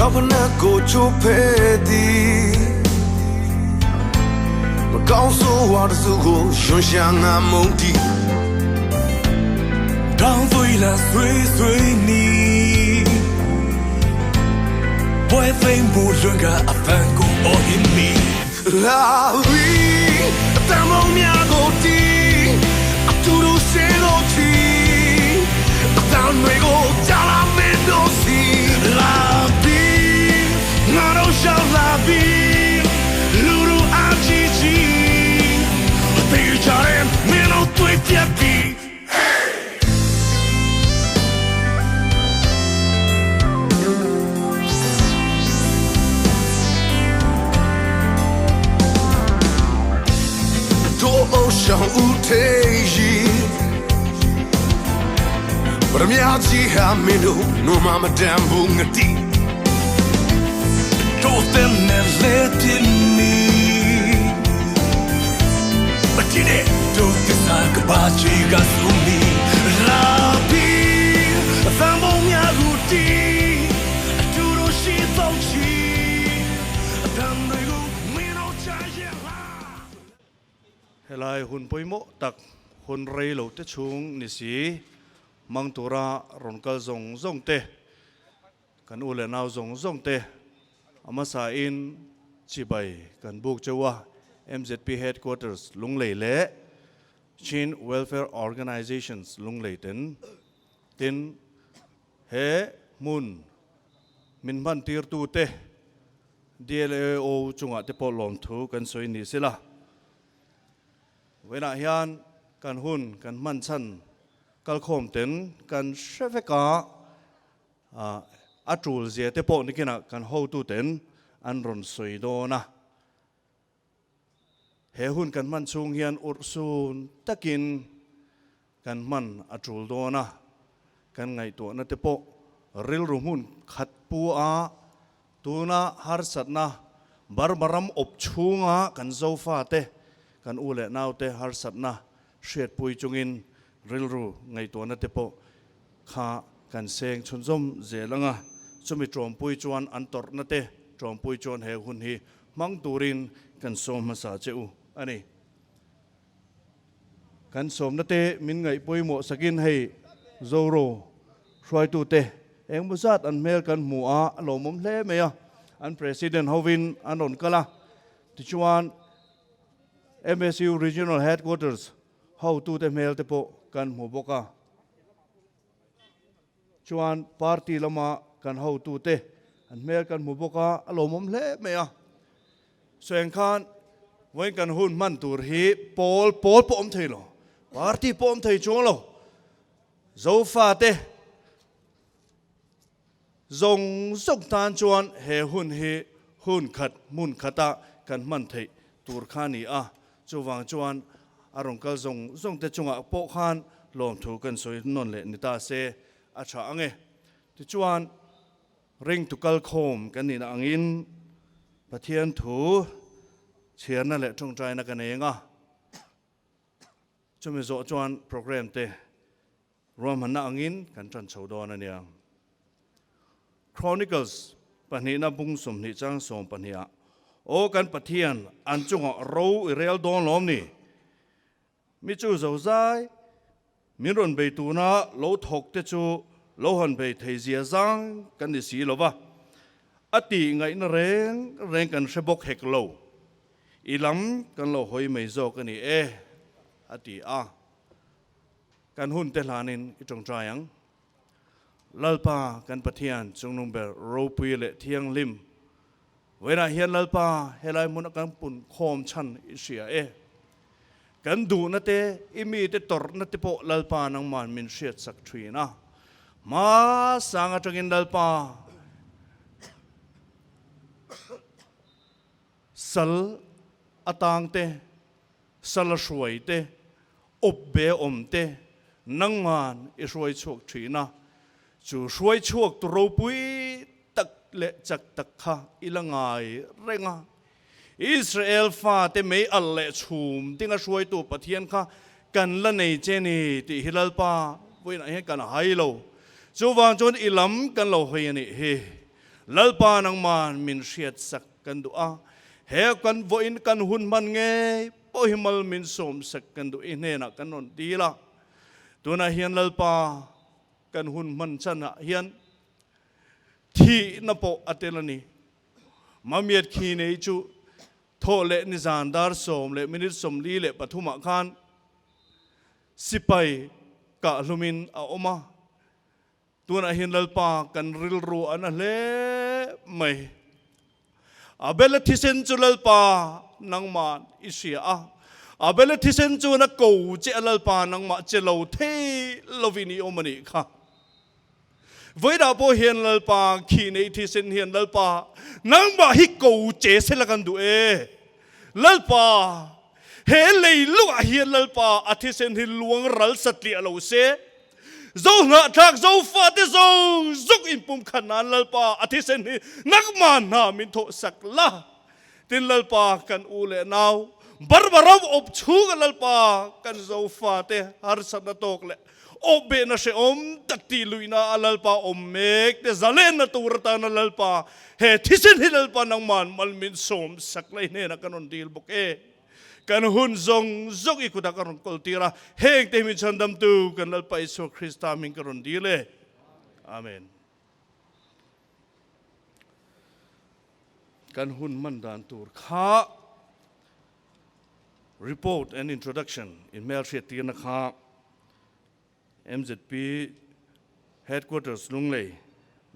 Thawhtanni ko chupe di ma kaung so wa de su ko yun xiang a mong di当醉了岁岁你，不会飞不论个阿凡古我因你。La vie ta mong mia go di a tu do se go chi a ta noi go ja la men do si la vie na do shall la vie lu lu a chi chi te ja re me no tui pia pi想无太意，我的名字还没留，我妈妈担不我的。都等那来的你，我今天都得三个把这个送你，拉比，翻风呀路地，都都是早起，但那个没有家业啦。เฮลัยหุ่นปุยโมตักหุ่นเรโลเตชุงนิสีมังตุระรอนกัลซงเตกันอุเลนาวซงเตอามาสาอินชิบายกันบุกเจวะ MZP headquarters ลุงเหล่เละชิน welfare organizations ลุงเหล่ตินเฮมุนมินพันตีร์ตูเต DLAO จุงอาเตปอลอมทูกันสวยนิสิละเวลาฮิอันกันหุ่นกันมันชันกันข่มเต็นกันเชฟกาอัจฉริยะเตปนี่กินะกันหูตูเต็นอันรอนสวยโดนะเฮหุ่นกันมันซุงฮิอันอุรซูนตะกินกันมันอัจฉริยะโดนะกันไงตัวนั่นเตปริลรุหุ่นขัดปูอาตัวน่ะฮาร์สัตนะบาร์บารัมอบชูงะกันโซฟาเตกันอูเล่นาวเตฮาร์สัตนะเชียดปุยจุงินริลรูไงตัวนั่นเตปข้ากันเซงชนส้มเจลังะสมิตรอมปุยจวนอันตรนั่นเตจอมปุยจวนเฮหุนฮีมังตูรินกันสมมาสาเจอูอันนี้กันสมนั่นเตมินไงปุยโมสกินให้โซโรช่วยตูเตเอ็งบุษอันเมลกันหมัวหลงมุมเล่เมียอันประธานฮาวินอันนนกละที่ชวนMSU Regional Headquarters how to the mail te po kan muboka chuan party lama kan how to te an mail kan muboka alomom le mea soeng khan wen kan hun man tur hi pol pom thailo party pom thai cholo Zofa te zong tan chuan he hun hi hun khat mun khata kan man thai tur khani aจูวางจวนอารมณ์ก็ส่งแต่จงอ่ะโปะขันลมถูกันสวยนนเละนิตาเซอาชาอังเอที่จวนริงตุกัลโคมกันนี่นะอังอินปะเทียนถูเชียนนั่นแหละจงใจนักกันเองอ่ะจะมีโจจวนโปรแกรมเตะรวมหันนักอังอินกันจันชาวดอนนั่นเอง Chronicles ปัญหาบุ้งสมนิจังสมปัญหาโอ้กันปะเทียนอันจุงเราเรียลดอนล้อมนี่มิจูเจ้าใจมิรุนไปตูน่าโลทกเตจูโลหันไปเทียเสียจังกันดิสีโลวะอติไงนเรงกันเชบกเฮกโลอีลำกันโลหอยไม่โจกันนี่อติกันหุ่นเตลานินอีจงใจยังลัลปากันปะเทียนจงนุ่งเบลโรปีเลเทียงลิมเวลาเฮียนลัลปาเฮลัยมุนกันปุ่นโคมชันอิเสียกันดูนั่นเตอิมีเตตอร์นั่นเตโปลัลปานังมันมินเชียดสักทีนะมาสังกัจกินลัลปาสัลอตังเตสัลสวยเตอบเบอมเตนังมันอิสวยชกทีนะจู่สวยชกตัวปุยเละจักตะคะอิละไงเร่งอิสราเอลฟ้าเตไม่อัลเลชุมติงช่วยตัวปะเทียนค่ะกันละในเจนี่ที่ฮิลลปาเว้นให้กันไฮโลจูวางจนอิลัมกันเราเฮียนี่เฮ lalpa nang man min riat sak kan du a he kan voin kan hun man nge pohimal min som sak kan du in he na kan non di la tuna hian lalpa kan hun man chana hian thi na po atelani mamiat khi nei chu tho le ni zan dar som le minit som li le pathuma khan sipai ka lumin a oma tuna hin lalpa kan ril ru ana le mai abela thisen chu lalpa nang man isia a abela thisen chu na ko che lalpa nang ma che lo the lovini omani kha với đạo po hiền lalpa khi nei thisen hiền lalpa nang ba hi ko che se la kan du e lalpa he lei lu a hiền lalpa athisen hi luang ral satli alo se ngah thak Zofate zuk in pum khanan lalpa athisen hi nakman na min tho sakla tin lalpa kan ule naw barbaram op chu lalpa kan Zofate har sana tok le obe na se om takti luina alalpa om mek te zalen na turta na lalpa he thisen hi lalpa nang man malmin som saklai ne na kanon dil bok e kan hun zong zok ikuda karon koltira heng te min chandam tu kan lalpa iso Krista min karon dile amen kan hun man dan tur kha report and introduction in Melchett tina kha MZP headquarters Lunglei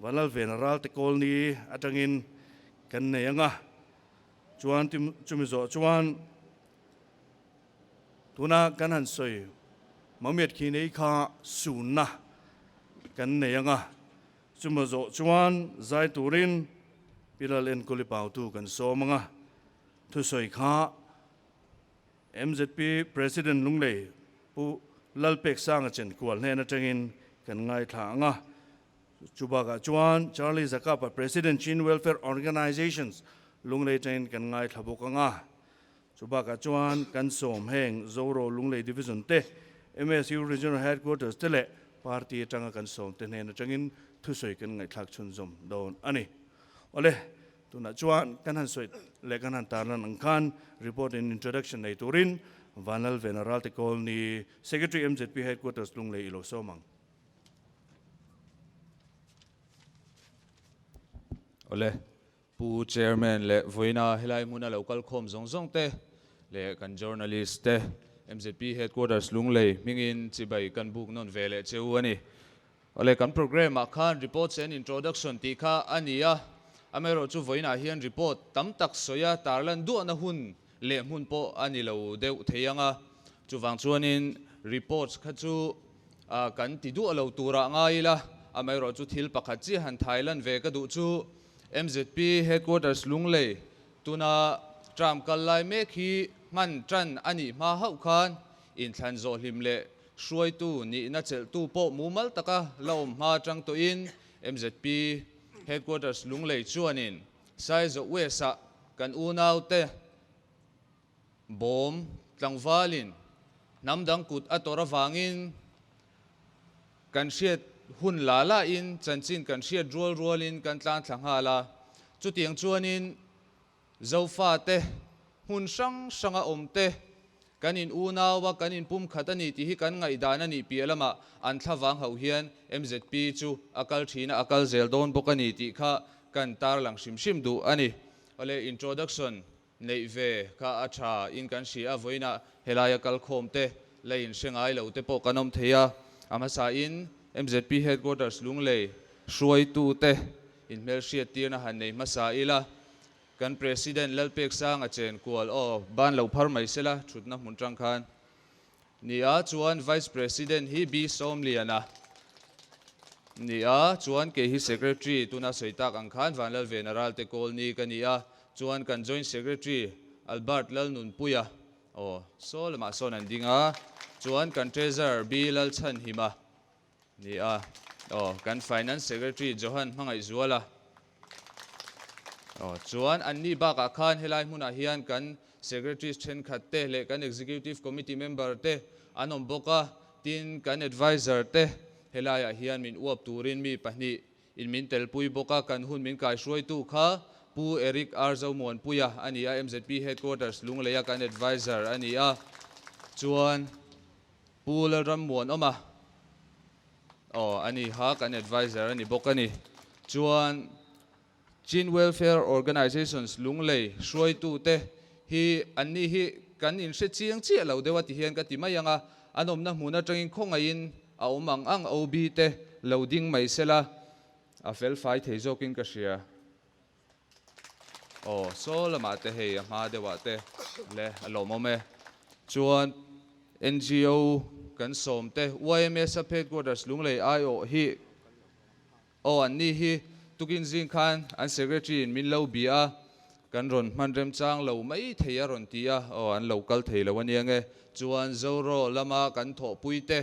Valal Veneral te kolni atangin kan neyanga chuan chumizo chuan tuna kan han soi mamiat khi nei kha sunna kan neyanga chumizo chuan zai turin pilalen kolipau tu kan somanga thu soi kha MZP president Lunglei pu lalpek sang chen kwal ne na tengin kan ngai thanga chubaga chuan Charlie Zakapa president Chin welfare organizations Lunglei chen kan ngai thabokanga chubaga chuan kan som heng zoro Lunglei division te MSU regional headquarters tele party tanga kan som te ne na tengin thusoi kan ngai thak chun zom don ani ole tuna chuan kan han soi le kan han tarnan angkhan report in introduction nei turin Vanal Veneral te kolni Secretary MZP headquarters Lunglei ilo somang. Ole pu chairman le voina helai muna local khom zong te le kan journalist te MZP headquarters Lunglei mingin chibai kan book non vele cheu ani. Ole kan program a khan reports and introduction ti kha ania amero chu voina hian report tam tak soya tarlan du na hun le mun po ani lo deu theyanga chuwang chuanin reports kha chu kan ti du alo tura ngaila amairo chu thil pakhat chi han Thailand ve ka du chu MZP headquarters Lunglei tuna tram kallai me khi man tran ani ma hau khan in thlan zo hlim le hruaitu ni na chel tu po mumal taka lom ma tang to in MZP headquarters Lunglei chuanin sai zo wesa kan unau te bom tlangvalin namdang kut atora avangin kan hriat hun lala in chanchin kan hriat rualin kan tlan thanghala chutiang chuanin Zofate hun sanga omte kanin unawa kanin pum khatani ti hi kan ngai danani pialama an thlavang ho hian MZP chu akal thina akal zel don bokani ti kha kan tar lang shim du ani ole introduction nei ve kha acha in kan sia voina helaya kal khomte lein sengai lo te po kanom theya amasa in MZP headquarters Lunglei hruaitu te in Melchett tirna han nei masaila kan president lalpek sang a chen kual ban lo phar mai sela thutna mun tang khan nia chuan vice president hi bi somliana nia chuan ke hi secretary tuna soitak ang khan vanlal veneral te kolni kania chuan kan joint secretary Albert lalnun puya solma sonan dinga chuan kan treasurer bilal chan hima nia kan finance secretary Johan mangai zuala chuan anni baka khan helai hmuna hian kan secretary then khatte le kan executive committee member te anom boka tin kan advisor te helaya hian min uap turin mi pahni in min tel pui boka kan hun min kai hruaitu kha pu Eric Arzo mon puya ania MZP headquarters Lunglei kan advisor ania chuan pu la ram mon oma ani ha kan advisor ani bokani chuan Chin welfare organizations Lunglei hruaitu te hi anni hi kan in hre chiang chi lo dewa ti hian ka ti mai anga anom na hmuna tangin khongain a omang ang OB te loading mai sela a fel fai theizokin ka hria so lama te hei a ma dewa te le alomome chuan NGO kan som te YMS headquarters Lunglei IO hi anni hi tukin zing khan an secretary in min lo bia kan ron man rem chang lo mai theia ron tia an local thei lo aniange chuan zoro lama kan tho puite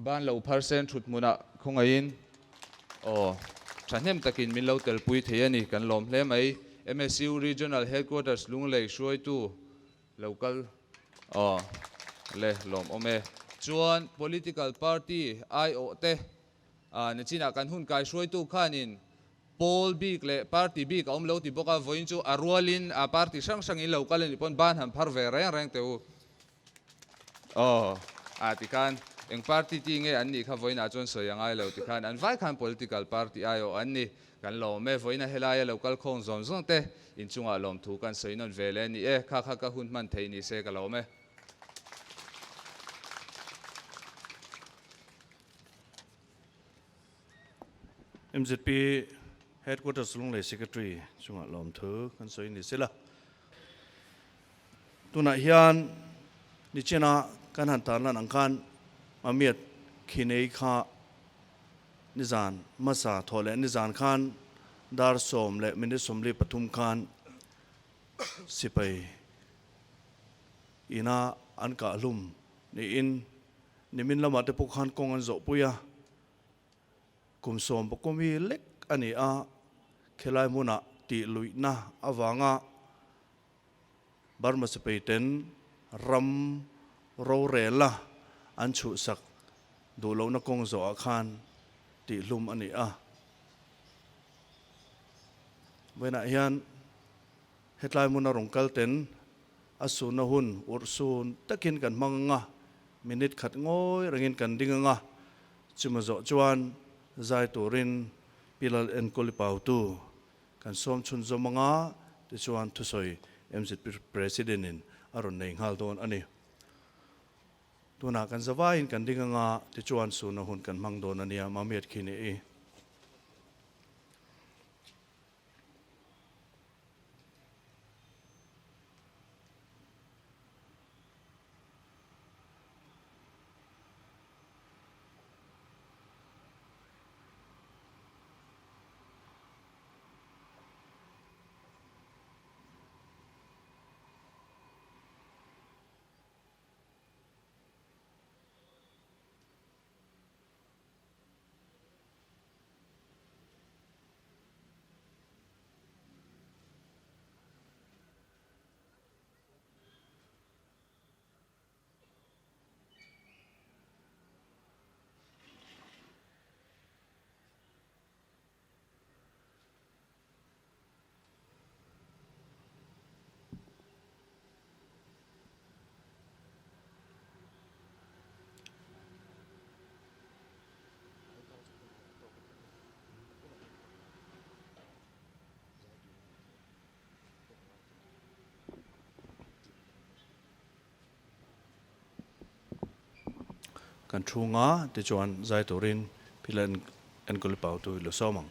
ban lo percent thut muna khongain thahnem takin min lo tel pui thei ani kan lom hle mai MSU regional headquarters Lunglei hruaitu local le lom ome chuan political party IO te ni china kan hun kai hruaitu khanin Paul big le party big om lo ti boka voin chu arwalin a party sang sang in local ni pon ban han phar ve reng teu ti kan eng party ti nge an ni kha voina chon soyangai lo ti khan an vai khan political party ayo an ni kan lo me voina helaya local khong zon zon te in chunga lom thu kan soinon vele ni kha ka hun man thei ni se ka lo me MZP headquarters Lunglei secretary chunga lom thu kan soi ni sela tuna hian ni chena kan han tar lan angkan mamiat khinei kha nizan masa thole nizan khan dar som le min somli pathum khan sipai ina an ka lum ni in nimin lama te pukhan kong an zo puya kum som pakomi lek ani a khelai muna ti hlui na avanga barma sipai ten ram rorelna an chu sak du lo na kong zo khan ti hlum ani a wena hian hetlai muna rongkal ten asuna hun ursun takin kan manga minute khat ngoi rangin kan dinganga chumazo chuan zai turin pilal en kolipautu kan som chun zomanga ti chuan thusoi MZP president in aron nei hal don ani tuna kan zawain kan dinganga ti chuan suna hun kan mang don ania mamiat khini kan thunga ti chuan zai turin pilan en kolipautu lo somang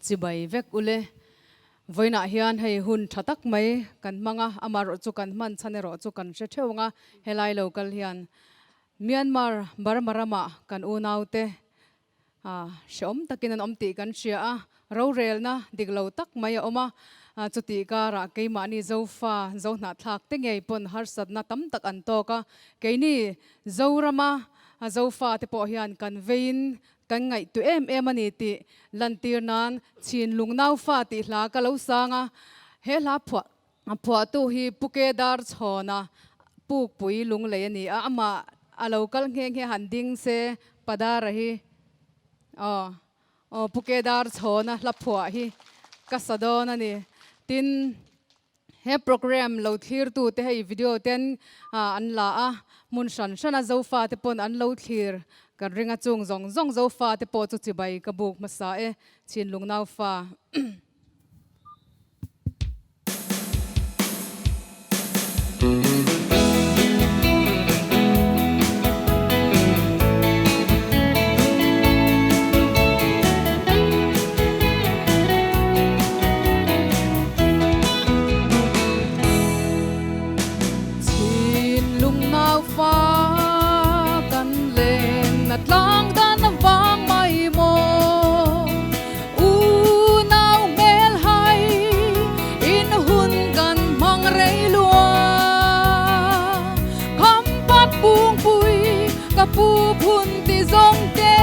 chibai vek ule voina hian hei hun thatak mai kan manga amaro chu kan man chanero chu kan hre theunga helai local hian Myanmar barmarama kan unaute shom takin an omti kan hria a rorelna diglo tak mai oma chuti kara keimani Zofa zohna thlak te ngei pon har satna tam tak an toka keini zorama Zofa te po hian kan vein kan ngai tu em ani ti lantirnan chin lungnau fa ti hla ka lo sanga he hla phwa tu hi pukedar chhona puk pui lunglei ani ama a local nge handing se padar hi pukedar chona laphua hi kasadon ani tin he program lo thir tu te hei video ten an la a mun shan shana zofa te pon an lo thir kan ringa chung zong zong zofa te po chu chibai ka buk masa e chin lungnau fa pu phun ti zong te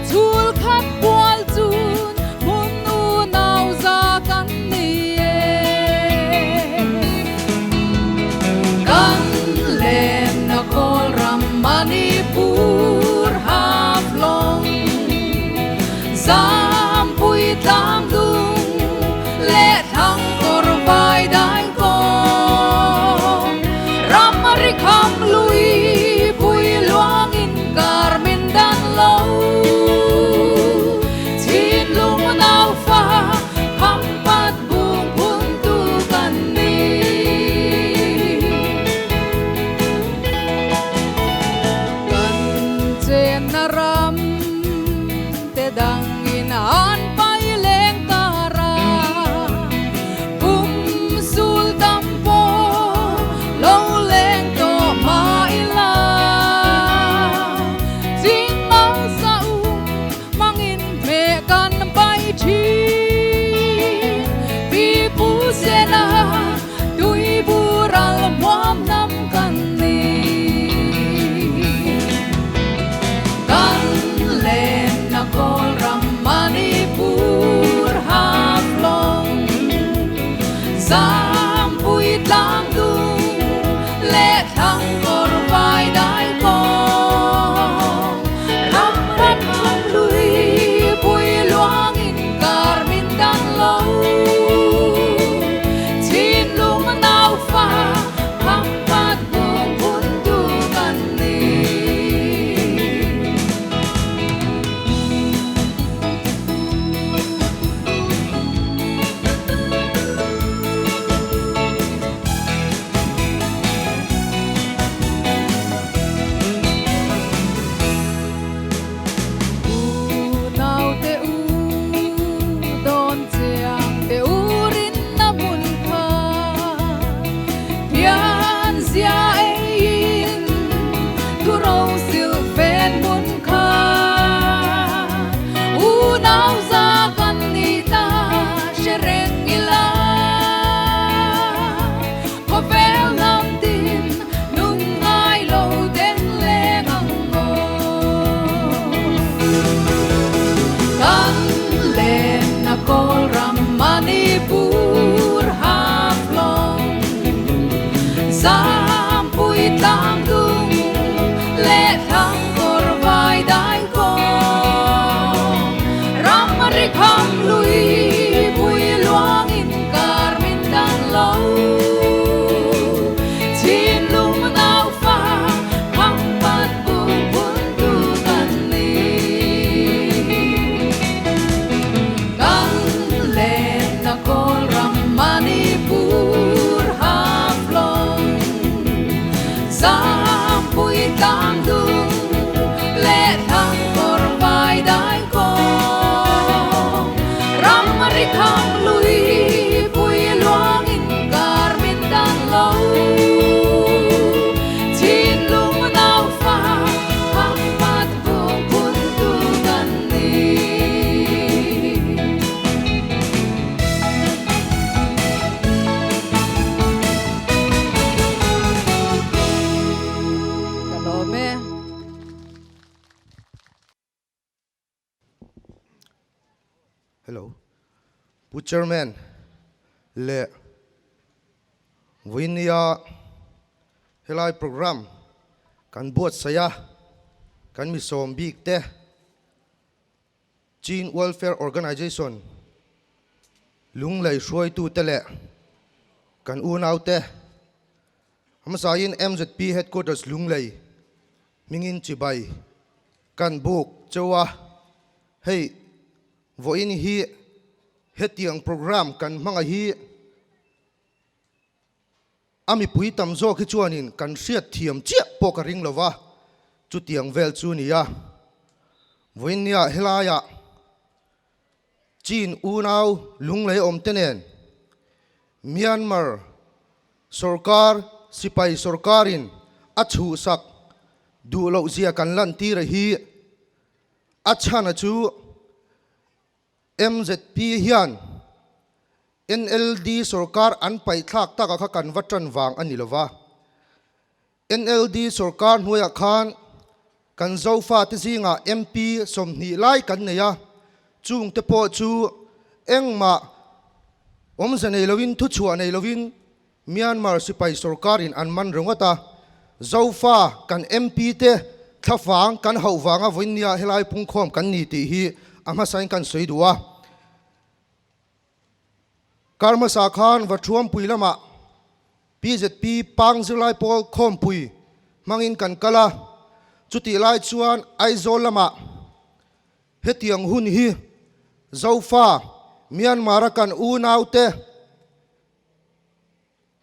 chul khat kwal chun mun nu nau za kan ni kan len na kol ram manipur hap long zam pui tang dung le thang kor vai dai ko ram ri kham lui Chairman le Vinia helai program kan Buatsaihtu kan mi som bik te Chin Welfare Organization Lunglei hruaitu te le kan unau te hamasain MZP headquarters Lunglei mingin chibai kan buk chawa hei voin hi hetiang program kan manga hi ami pui tam zo khi chuanin kan hriat thiam chia po ka ring lova chu tiang vel chu nia voin nia helaya Chin unau Lunglei om tenen Myanmar Sorkar Sipai Sorkarin achu sak du lo zia kan lan ti ra hi achana chu MZP hian NLD Sorkar an pai thak tak kha kan watran wang ani lova NLD Sorkar hnuaiah khan kan Zofa te zingah MP somni lai kan neya chung te po chu engma omza neilovin thu chua neilovin Myanmar Sipai Sorkarin an man rongata Zofa kan MP te thlavang kan hauhna voinia helai pungkhom kan ni ti hi ama sain kan soidua karma sa khan wathuam puilama PZP pangzilai pol khom pui mangin kan kala chuti lai chuan aizol lama hetiang hun hi Zofa Myanmar-a kan unaute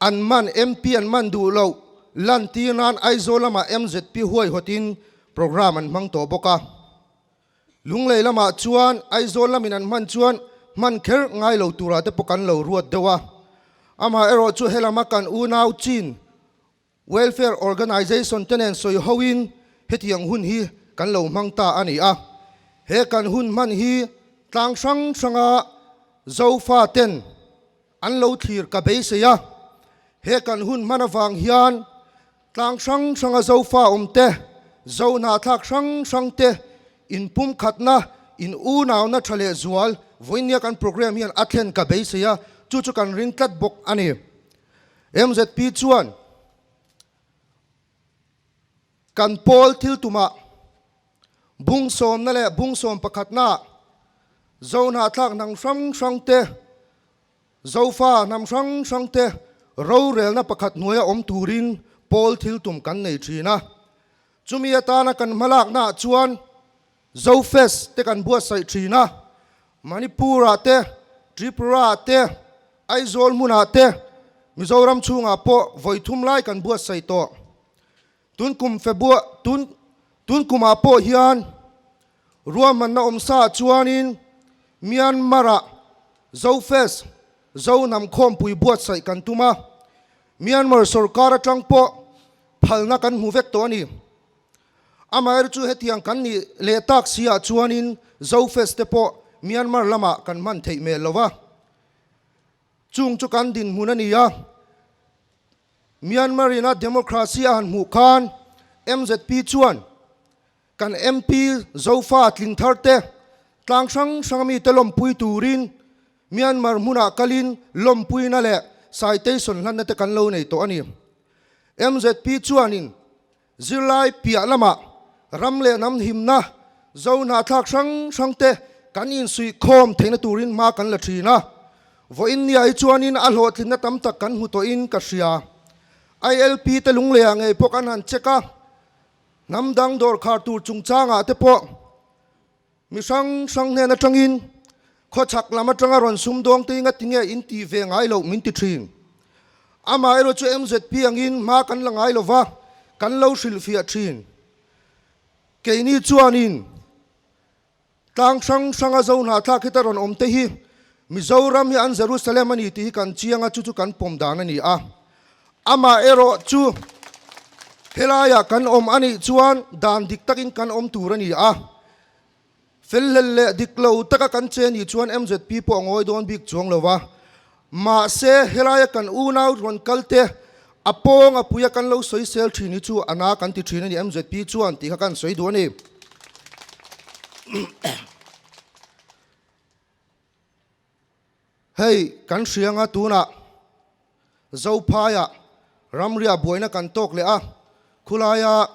an man MP an man du lo lan tinan aizol lama MZP huai hotin program an mang to boka Lunglei lama chuan aizol lamin an man chuan man kher ngai lo tura te pokan lo ruat dewa ama ero chu helama kan unau Chin Welfare Organization tenen soi hoin hetiang hun hi kan lo mangta ani a he kan hun man hi tlang sang sanga Zofa ten an lo thlir ka be se ya he kan hun manawang hian tlang sang sanga Zofa omte zona thak sang sang te in pum khatna in unaw na thale zual voinia kan program hian athen ka be se ya chu chu kan rin tlat bok ani MZP chuan kan pol thil tuma bung som na le bung som pakhatna zona thak nang sang sang te Zofa nam sang sang te rorelna pakhat nuaya om turin pol thil tum kan nei thina chumi atana kan malak na chuan Zofes te kan Buatsaihtu thina Manipura te Tripura te Aizol muna te Mizoram chunga po voithum lai kan Buatsaihtu tun kum febua tun kuma po hian ruaman na omsa chuanin Myanmar-a Zofes zonam khom pui Buatsaihtu kan tuma Myanmar Sorkar atang po phalna kan huvek to ani amair chu hetiang kan ni le tak sia chuanin Zofes te po Myanmar lama kan man thei me lova chung chu kan din munani ya Myanmar ina democracy an mu khan MZP chuan kan MP Zofa tling thar te tlang sang sangmi te lompui turin Myanmar muna kalin lompui na le citation lan na te kan lo nei to ani MZP chuanin zilai pia lama ramle nam himna zona thak sang sang te kan in sui khom theina turin ma kan la thina voin ni ai chuanin a hlo thlina tam tak kan hu to in ka sia ILP te lunglei ngai pokan han cheka namdang dor khar tur chungchanga te po mi sang sang ne na tangin kho chak lama tanga ron sum dong te nga tinge in ti ve ngai lo min ti thin ama ero chu MZP angin ma kan la ngai lova kan lo hril fia thin ke ni chuanin tang sang sanga zona tha khitaron om te hi Mizoram hi an Jerusalem ani ti kan chianga chu chu kan pom dan ani a ama ero chu helaya kan om ani chuan dan dik takin kan om turani a fellelle diklo taka kan che ni chuan MZP po ngoi don big chuang lova ma se helaya kan unau ron kalte apong apuya kan lo soi sel thini chu ana kan ti thina ni MZP chuan ti kha kan soi do ni hey kan hrianga tuna Zofa ya ramria boina kan tok le a khulaya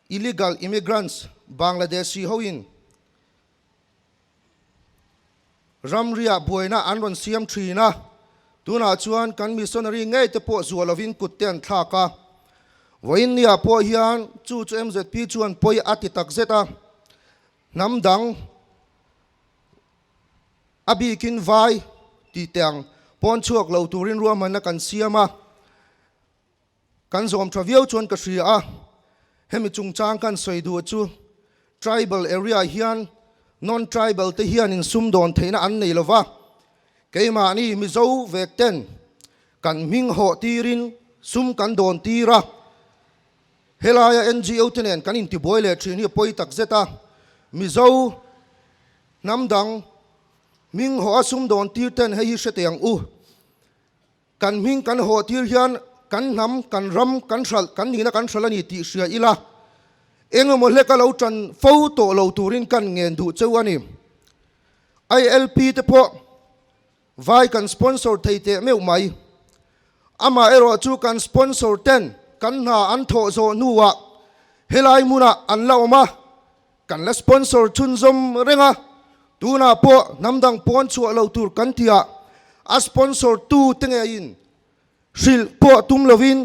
illegal immigrants Bangladeshi hoin ramria buaina anron siam trina tuna chuan kan missionary ngai te po zualovin kutten thlaka voin nia po hian chu MZP chuan poi ati tak zeta namdang abikin vai ti teng pon chuak lo turin ruam na kan siama kan zom travel chuan ka hria hemi chungchang kan soidu chu tribal area hian non tribal te hian in sumdon theina an nei lova keima ni mi zo vekten kan ming ho tirin sum kan don tira helaya NGO tenen kan in ti boile thini poi tak zeta mi zo namdang ming ho asum don tir ten hei seteng u kan ming kan ho tir hian kan nam kan ram kan sal kan ni na kan salani ti sia ila engmo leka lo tran photo lo turin kan ngen du chewani ILP te po vai kan sponsor theite meu mai ama ero chu kan sponsor ten kan na an tho zo nuwa helai muna an laoma kan la sponsor chun zom renga tuna po namdang pon chu lo tur kan tia a sponsor tu tenge in sil po tum lovin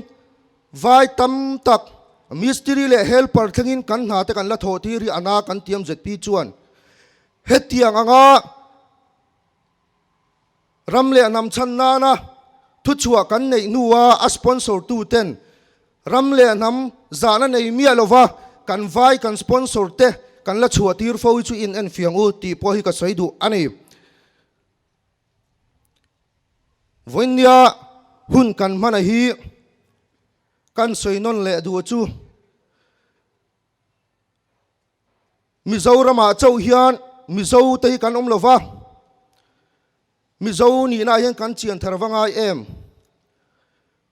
vai tam tak mystery le helper thengin kan na te kan la tho ti ri ana kan tiam ZP chuan hetiang anga ramle nam chan na na thu chua kan nei nuwa a sponsor tu ten ramle nam zana nei mi lova kan vai kan sponsor te kan la chua tir fo chu in en fiang u ti po hi ka soidu ani voinia hun kan mana hi kan soinon le du chu Mizorama chau hian mizo te kan lova mizo ni na hian kan chian tharwangai em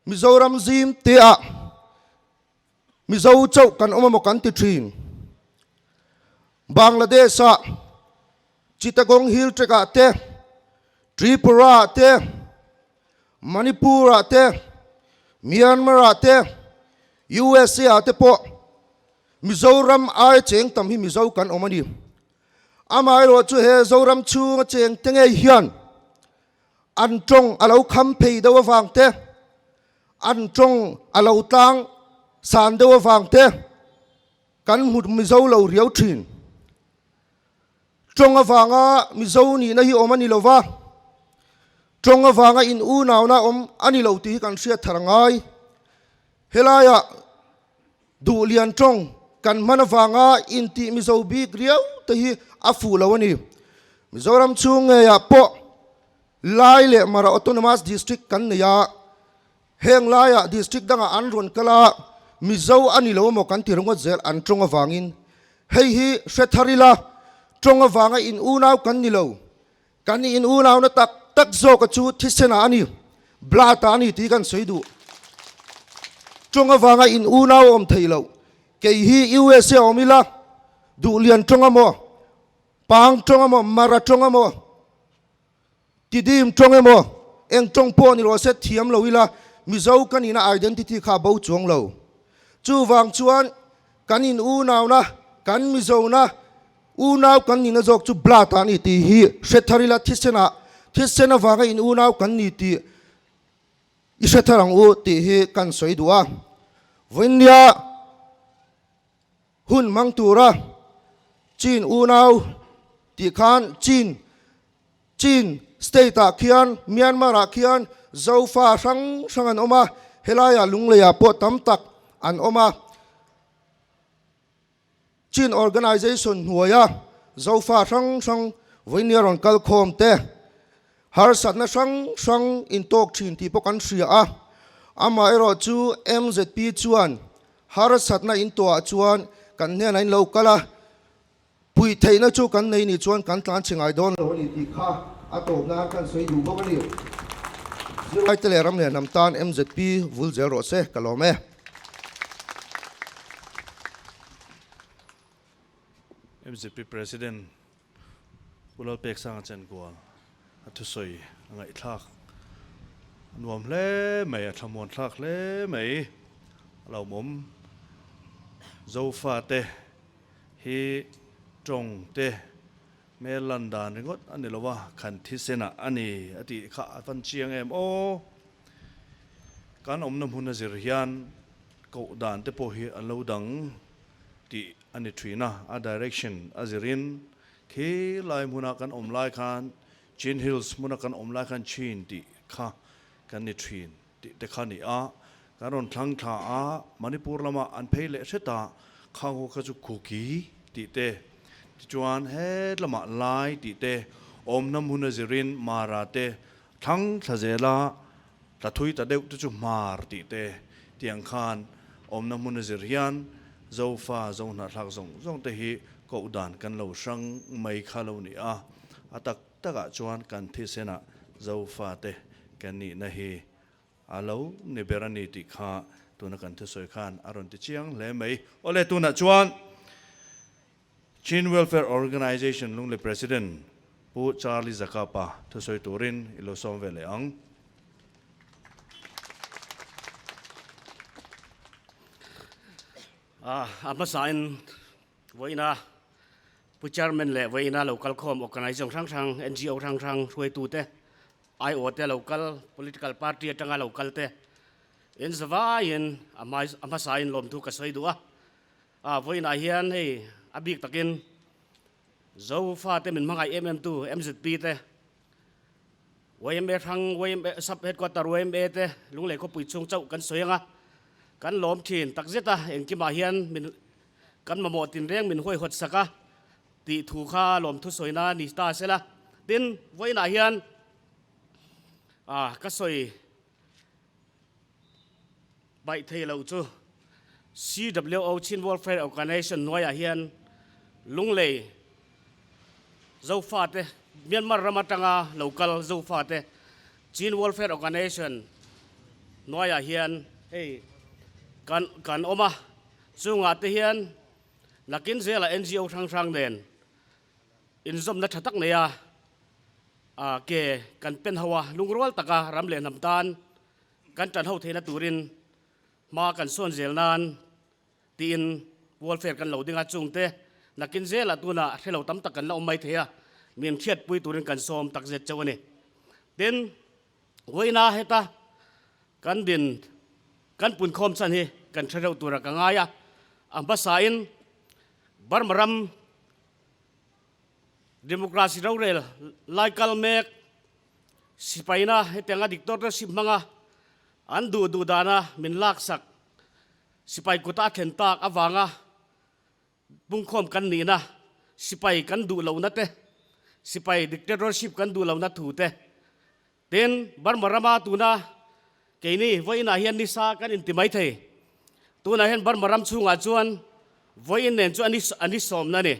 mizoram zim te a mizo chau kan mo kan ti thin Bangladesh a Chittagong Hill Treka te Tripura te Manipur te Myanmar te USA te po Mizoram ai cheng tam hi mizo kan omani amai ro chu he zoram chu cheng tenge hian an trong alo kham phei do wang te an trong alo tang san do wang te kan mut mizo lo riau thin trong awanga mizo ni na hi omani lova trong awanga in u naw na ani lo ti kan sia tharangai helaya du lian trong kan manawanga inti mizo big riau te hi afu lawani mizoram chung ya po lai le mara autonomous district kan ya heng laya district danga anron kala mizo ani lo mo kan tirungo zel an trong awangin hei hi setharila trong awanga in unaw kan ni lo kan in unaw na tak zo ka chu thisena ani blata ani ti kan soidu trong awanga in unaw om theilo ke hi USA omila du lian trong amo pang trong amo mara trong amo tidim trong amo eng trong po ni ro set thiam lo ila mizo kan ina identity kha bo chuang lo chu wang chuan kan in unaw na kan mizo na unaw kan ni na jok chu blata ni ti hi setharila thisena wanga in unaw kan ni ti isetharang u ti hi kan soidua voinia hun mang tura chin unaw ti khan chin state a khian Myanmar-a khian Zofa sang an oma helaya Lunglei po tam tak an oma chin organization huaya Zofa sang voinia ron kal khom te har sat na sang in tok thin ti po kan sia a ama ero chu MZP chuan har sat na in to a chuan kan ne nain lo kala pui theina chu kan nei ni chuan kan tlan chingai don lo ni ti kha a to na kan soi du bo ni ai tele ram le nam tan MZP vul zero se kalome MZP president ulal pek sang chen ko athu soi ngai thak nuam le mai thamon thak le mai lo mom Zofate hi trong te me London ringawt ani lova khan thisena ani ati kha van chiang em o kan omna huna zir hian ko dan te po hi alo dang ti ani thina a direction azirin khi lai muna kan omlai khan Chin Hills muna kan omlai khan chin ti kha kan ni thin ti te khani a karon thlang tha a Manipur lama an pheile seta khago kha chu kuki ti te chuan he lama lai ti te omnam huna zirin mara te thang thazela ta thui ta deuh chu mar ti te tiang khan omnam huna zir hian Zofa zona thak zong te hi ko dan kan lo sang mai kha lo ni a atak taka chuan kan thi sena Zofa te kan ni na hi alo ni berani ti kha tuna kan thu soi khan aron ti chiang le mai ole tuna chuan Chin Welfare Organization Lunglei President Charlie Zakapa thu soi turin ilo som vele ang ama sain voina pu chairman le voina local com organization thang NGO thang hruaitu te IO te local political party atanga local te in zavain ama sain lom tu ka soi duwa voina hian hei abik takin Zofa te min mangai MM2 MZP te YMA thang YMA sub headquarter YMA te lunglei ko pui chung chau kan soyanga kan lom thin tak zeta engki ma hian min kan ma mo tin reng min hoi hot saka ti thu kha lom thu soina ni ta sela tin voina hian ka soi bai thei lo chu CWO Chin Welfare Organization noya hian lunglei Zofate Myanmar ramatanga local Zofate Chin Welfare Organization noya hian hey kan oma chunga te hian nakin zela NGO thang den in zom na thatak neya ke kan pen hawa lungrol taka ramle namtan kan tan ho theina turin ma kan son zelnan tin welfare kan lo dinga chungte nakin zela tuna thelo tam tak kan la mai theya min thiat pui turin kan som tak zet chawani den hoina heta kan din kan pun khom chan hi kan threu tura ka ngaya amba sain barmaram democracy rorel laikal mek sipaina hetenga dictatorship manga andu dana min lak sak sipai kuta thentak awanga bungkhom kan ni na sipai kan du lo na te sipai dictatorship kan du lo na thu te ten barmarama tuna keini voina hian ni sa kan intimai thei tuna hian barmaram chunga chuan voin nen chu ani som na ni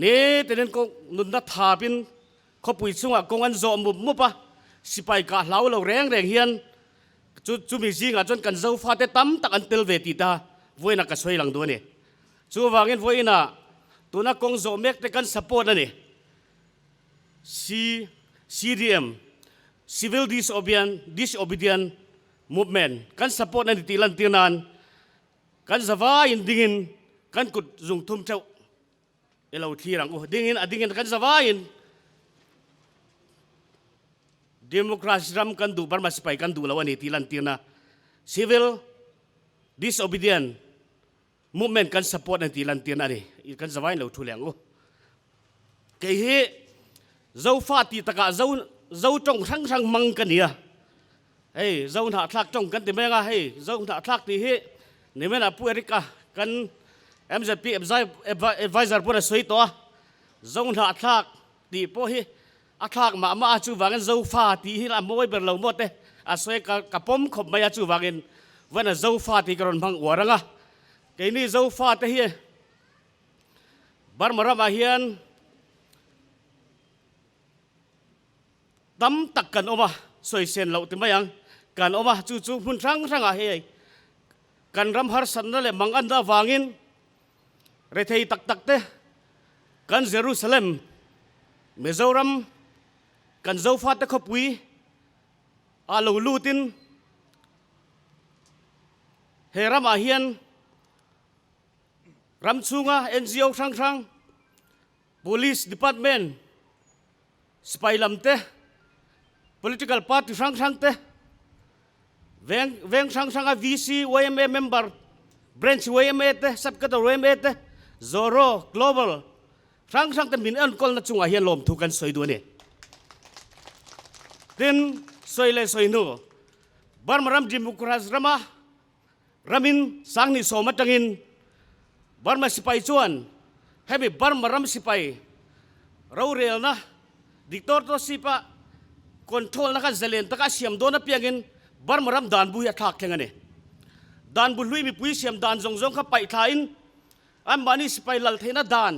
ne tenen ko nun na thapin khopui chunga kongan zo mu pa sipai ka hlau lo reng hian chu mi zinga chon kan Zofa te tam tak an tel ve ti ta voina ka soi lang do ni chu wangin voina tuna kong zo mek te kan support ani CDM Civil Disobedient Movement kan support ani tilan tinan kan zawa in dingin kan kut zung thum chau elo thirang dingin kan zawa in democracy ram kan du barma sipai kan du lawani tilan tina Civil Disobedient Movement kan support ani tilan tina ni kan zawa in lo thuliang ke hi Zofa ti taka zo trong sang mang kan nia hey zo na thak trong kan ti menga hey zo na thak ti hi ni mena pu erika kan MZP advisor pura soi to zo na thak ti po hi athak ma chu wangan Zofa ti hi la moi ber lo mo te a soi ka pom khop maya chu wangin wana Zofa ti karon mang waranga ke ni Zofa te hi barmarama hian tam tak kan oma soi sen lo ti mayang kan oma chu hun thang a he kan ram har san le mangan da wangin re thei tak te kan Jerusalem Mizoram kan Zofa te khopui a lo lutin heram a hian รำซูงะ NGO ครั้ง Police Department สไปลำเต Political Party ครั้งเตเวงครั้ง VC YMA Member Branch YMA เต Subcategory YMA เต Zoro Global ครั้งเตมินอันกอลนัดจุงอาเฮียนลมถูกกันสวยด้วยเนี่ยดินสวยเลยสวยหนูบารมารำดิมุกราสรามารามินสังนิโสมัตังินบารมาสิไปชวนให้มีบารมารำสิไปเราเรียลนะดิกตอร์ตัวสิปะคอนโทรลนักเจริญตะกัเสียมโดนเพียงเงินบารมารำด่านบุยทักแข่งกันเนี่ยด่านบุลุยมีปุยเสียมด่านจงข้าไปทายอินอันบานี้สิไปลัลเทนะด่าน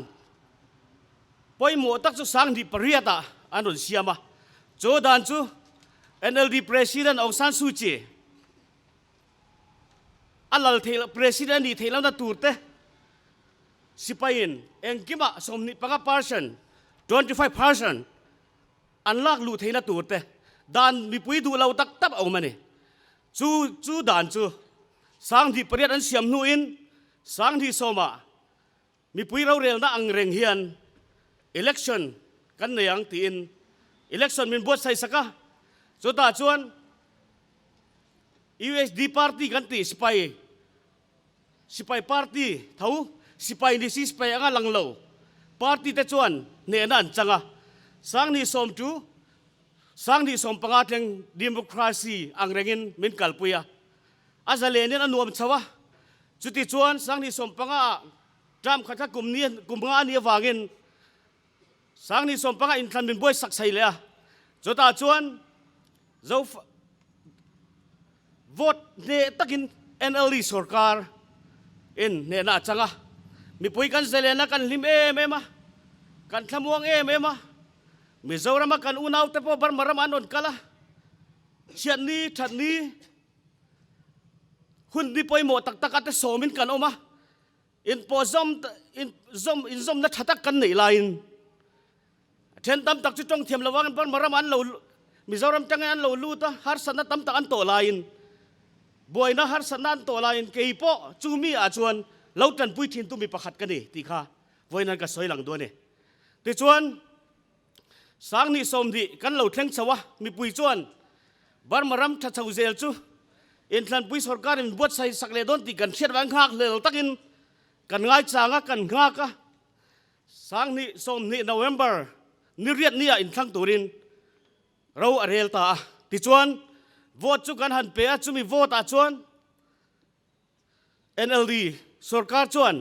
ปอยหมวตักจุสังดิปริยตาอันนั้นเสียมาโจด่านจู NLD President Aung San Suu Kyi อันลัลเทล President ดีเทลนั้นตูร์เตสิไปอินเองกิมะสมนิปัง%, 25% อันลักลูเทนะตูร์เตด่านมีปุยดูเราตับเอามาเนี่ยจูด่านจูสังดิปริยตอันเสียมนูอินสังดิโซมามีปุยเราเรียนนะอังเรงเฮียนelection กันในยังตีน election มีบทใส่สักสุดท้ายชวน USD party กันตีสิไป party เท่าสิไปนี่สิไปอ่างลังเลว party แต่ชวนเนี่ยนั่นจังสังนี่สมจูสังนี่สมปังอาเทง democracy อังเรงินมินกัลปุยอาจจะเลนี่นั่นนวมชาวะจุดที่ชวนสังนี่สมปังอาจำขัดกลุ่มนี้กลุ่มงานนี้วางินสังนี่สมปังอินทันเป็นบวยสักใส่เลยจุดตาชวนZofa vote ne takin NLD Sorkar in ne na changa mi pui kan zelena kan lim mema kan thamuang mema mi zorama kan unaw te po bar maram anon kala sian ni that ni hun ni poi mo tak ate somin kan oma in po zom na thatak kan nei lain then tam tak chu tong thiam lawang bar maram an lo Mizoram tangan an lo luta har sana tam tak an to lain boy na har sana an to lain kei po chumi a chuan lo tan pui thin tu mi pakhat ka ni ti kha boy nan ka soi lang do ne ti chuan sang ni som di kan lo thleng chawa mi pui chuan bar maram tha chau zel chu in thlan pui sarkar in buat sai sakle don ti kan thiat wang khak le takin kan ngai changa kan nga ka sang ni som ni November ni riat ni a in thlang turinเราเรียลตาที่ชวนโหวตจุกันหันเปียจุมีโหวตอาชวน NLD สรการชวน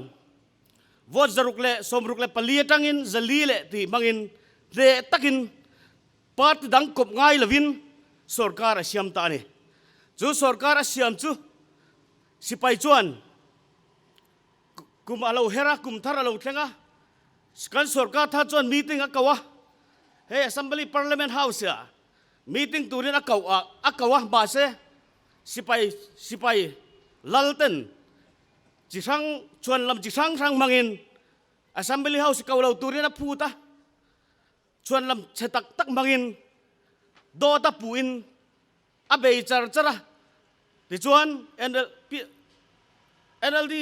โหวตจรุกเล่สมรุกเล่ปลีตังอินจลีเล่ที่มังอินเดตักินปาร์ตดังกบง่ายละวินสรการเสียมตานี่จูสรการเสียมจูสิไปชวนกุมอาลาเฮระกุมทาราลาเทงะกันสรการท่าชวนมีติ้งอักวะเฮ้ Assembly Parliament House meeting turin akawa base sipai lalten jisang chuan lam jisang sang mangin Assembly House kaulau turin a puta chuan lam chetak tak mangin do ta puin abei chara ti chuan NLD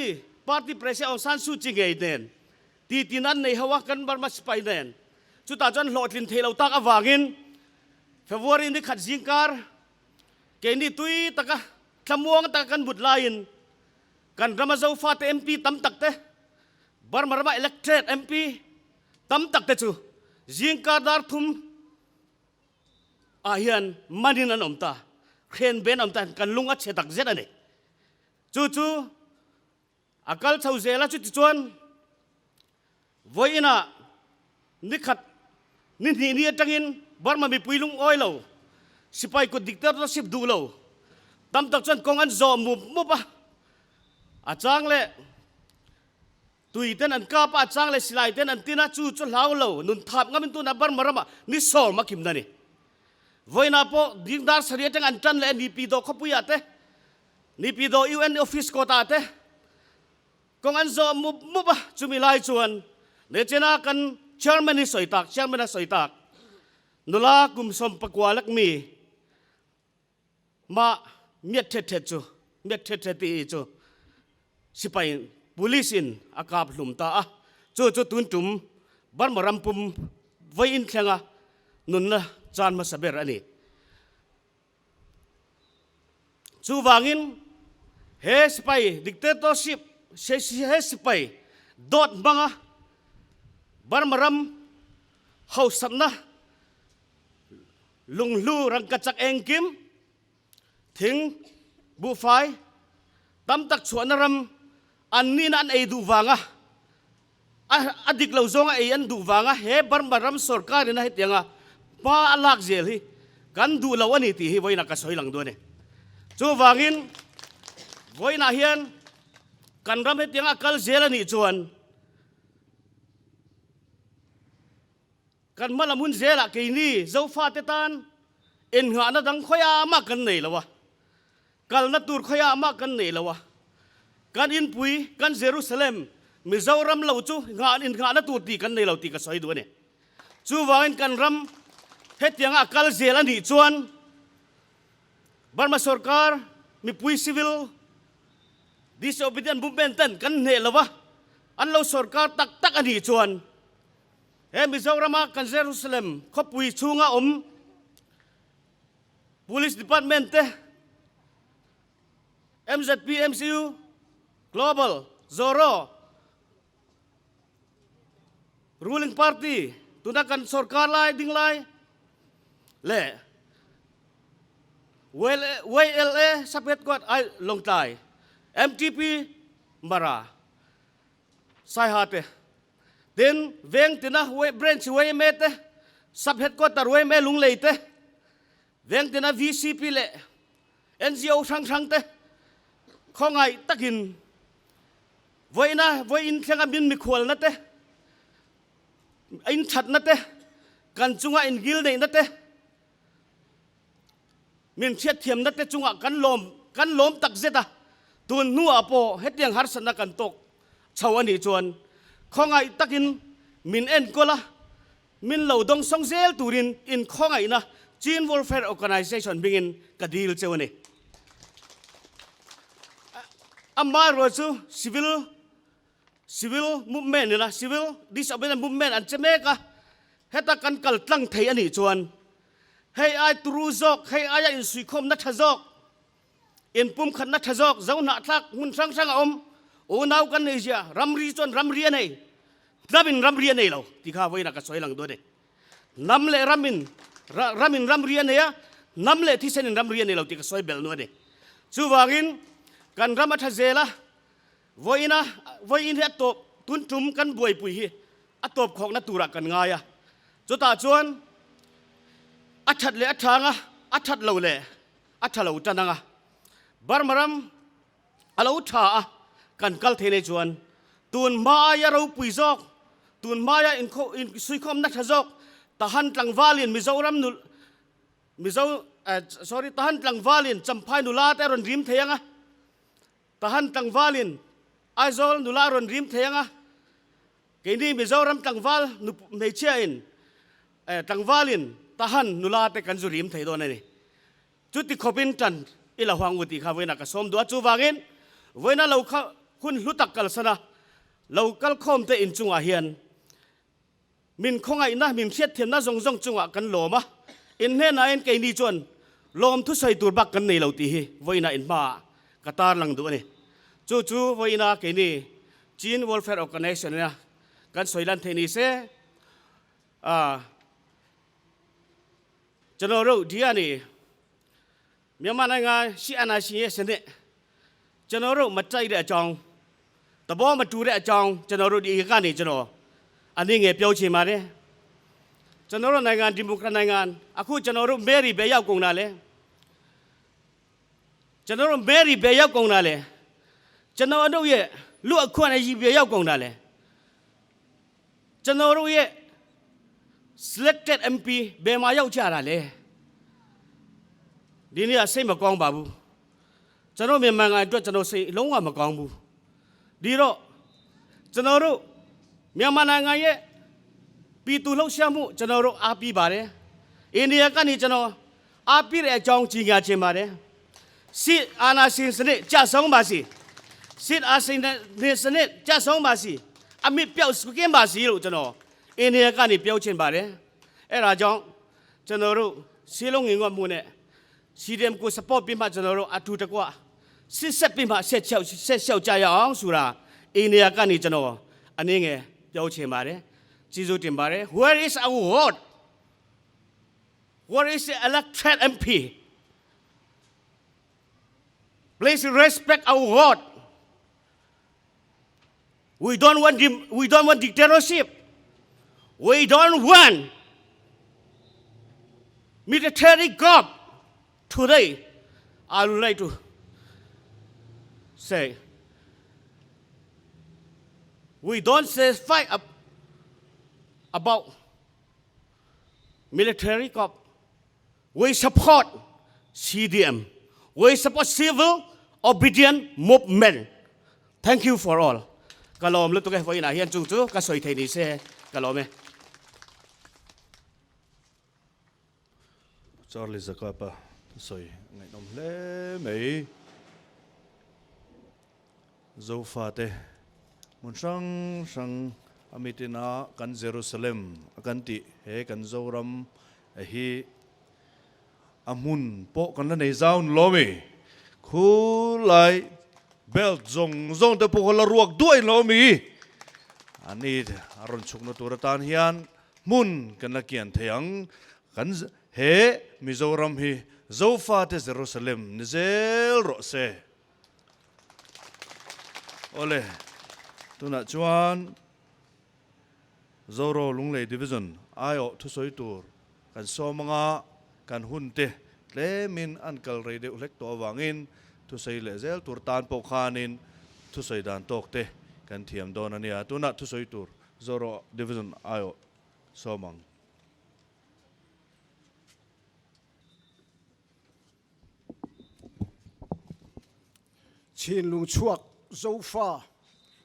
party president Aung San Suu Kyi ngei den ti tinan nei hawa kan bar ma sipai den chu ta chuan hlotlin thelo tak avangin February ni khat zingkar ke ni tui taka thamuang ta kan but lain kan rama Zofate MP tam tak te bar marama elected MP tam tak te chu zingkar dar thum a hian manin an omta khen ben omta kan lunga chetak zet ani chu akal chau zela chu chuan voina ni khat ni atangin Barma mi puilung oilo sipai ko dictatorship dulo tam tak chuan kong an zo mu pa achang le tuiten an ka pa achang le silai ten an tina chu lau lo nun thap ngamin tu na bar marama ni sol makim na ni voina po dingdar saria tang an tan le ni pido khopuya te ni pido UN office ko ta te kong an zo mu pa chumi lai chuan ne chena kan chairman ni soitak nula kum som pakwalak mi ma miat thet chu ti chu sipai police in akap hlum ta a chu tun tum bar maram pum vai in thlanga nun na chan ma saber ani chu wangin he sipai dictatorship he sipai dot banga bar maram hau sapna lunglu rang kachak engkim thing bu phai tam tak chuan ram an nin an ei du wanga adik lo zonga ei an du wanga he bar maram sorkar na hetianga pa alak zel hi kan du lo ani ti hi voina ka soilang do ne chu wangin voina hian kan ram hetianga kal zel ani chuan kan malamun zela ke ni Zofate tan en nga na dang khoya ma kan nei lawa kal na tur khoya ma kan nei lawa kan in pui kan Jerusalem Mizoram lo chu nga na tur ti kan nei lo ti ka soi du ne chu wain kan ram hetianga kal zela ni chuan Myanmar Sorkar mi pui civil disobedient movement tan kan nei lawa an lo Sorkar tak ani chuan he Mizorama kan Jerusalem khopui chunga police department te MZP MCU global Zoro ruling party tunakan Sorkar lai dinglai le WLA sapet kwat ai longtai MTP mara sai hate then veng tina branch we mete sub headquarter we me Lunglei te veng tina VCP le NGO sang te khongai takin voin thenga min mi khol na te in chat na te kan chunga in gil nei na te min chet thiam na te chunga kan lom tak zeta tun nu apo hetiang har sana kan tok chawani chuan khongai takin min en kola min lo dong song zel turin in khongai na chin welfare organization bingin kadil chewani amar ro chu civil movement na civil disobedient movement an chemeka heta kan kal tlang thei ani chuan hei ai tru zok hei ai in sui khom na thazok in pum khat na thazok zauna thak mun sang o nau kan nei sia ramri chon ramri nei ramri nei lo ti kha voina ka soilang do de namle ramin ramri nei ya namle thi sen ramri nei lo ti ka soi bel no de chu wangin kan rama thazela voin he top tun tum kan boi pui hi atop khok na tura kan nga ya chu ta chuan athat le athanga athat lo le athalo tananga barmaram alo tha kan kal thene chuan tun maya ro pui jok tun maya in sui khom na thajok tahan tlang valin Mizoram nu tahan tlang valin champhai nu la te ron rim theyanga tahan tlang valin aizol nu la ron rim theyanga keini Mizoram tlang val nu nei chia in tlang valin tahan nu la te kan zu rim thei do na ni chuti khopin tan ila hwang uti kha voina ka som do chu wangin voina lo kha hun hlutak kal sana local khom te in chunga hian min khongai na min khiat thiam na zong chunga kan loma in he na en ke ni chon lom thu sai tur bak kan nei lo ti hi voina in ma katar lang du ni chu voina ke ni chin welfare organization na kan soilan the ni se janoro dia ni Myanmar nga si ana si ye sene janoro machai de chong tabo ma tu de chong janoro di ka ni jano ani nge pyau chi ma de janoro nangan democrat nangan aku janoro meri be yaw kong na le janoro meri be yaw kong na le janoro ye lu akhwan ai be yaw kong na le janoro ye selected MP be ma yaw cha la leဒီနေ့စိတ်မကောင်းပါဘူးကျွန်တော်မြန်မာနိုင်ငံအတွက်ကျွန်တော်စိတ်လုံးဝမကောင်းဘူးဒီတော့ကျွန်တော်တို့မြန်မာနိုင်ငံရဲ့ပြည်သူလှုပ်ရှားမှုကျွန်တော်တို့အားပေးပါတယ်အိန္ဒိယကနေကျွန်တော်အားပေးတဲ့အကြောင်းကြီးညာခြင်းပါတယ်စစ်အာဏာရှင်စနစ်ကြဆုံးပါစေ sit as in the senate just on masi ami piao suke masi lo chano enia ka ni piao chin bare e ra jong chano ro silong ngwa mu ne CDM ko support pi ma chano ro atu ta kwa sit set pi ma set xiao ja ya ang su ra enia ka ni chano ani nge piao chin bare ji zu tin bare where is our vote what is the elected MP please respect our vote. We don't want dictatorship. We don't want military coup. Today, I would like to say, we don't say fight about military coup. We support CDM. We support civil obedient movement. Thank you for all. Kalom lu tu ke foi na hian chu chu ka soi thei ni se kalome. Charlie zakapa soi ngai nom le mei Zofate mun sang amitina kan Jerusalem kan ti he kan zoram hi amun po kan nei zaun lomi khu lai belt zong te po la ruak duai lomi ani aron chukno turatan hian mun kan la kian theang kan he Mizoram hi Zofa te Jerusalem nizel ro se ole tuna chuan Zoro Lunglei division ayo thu soi tur kan somanga kan hunte le min an kal rei de ulek to avangin thu sei le zel tur tan po khanin thu sei dan tok te kan thiam don ania tuna thu soi tur Zoro division ayo somang Chin lung chuak Zofa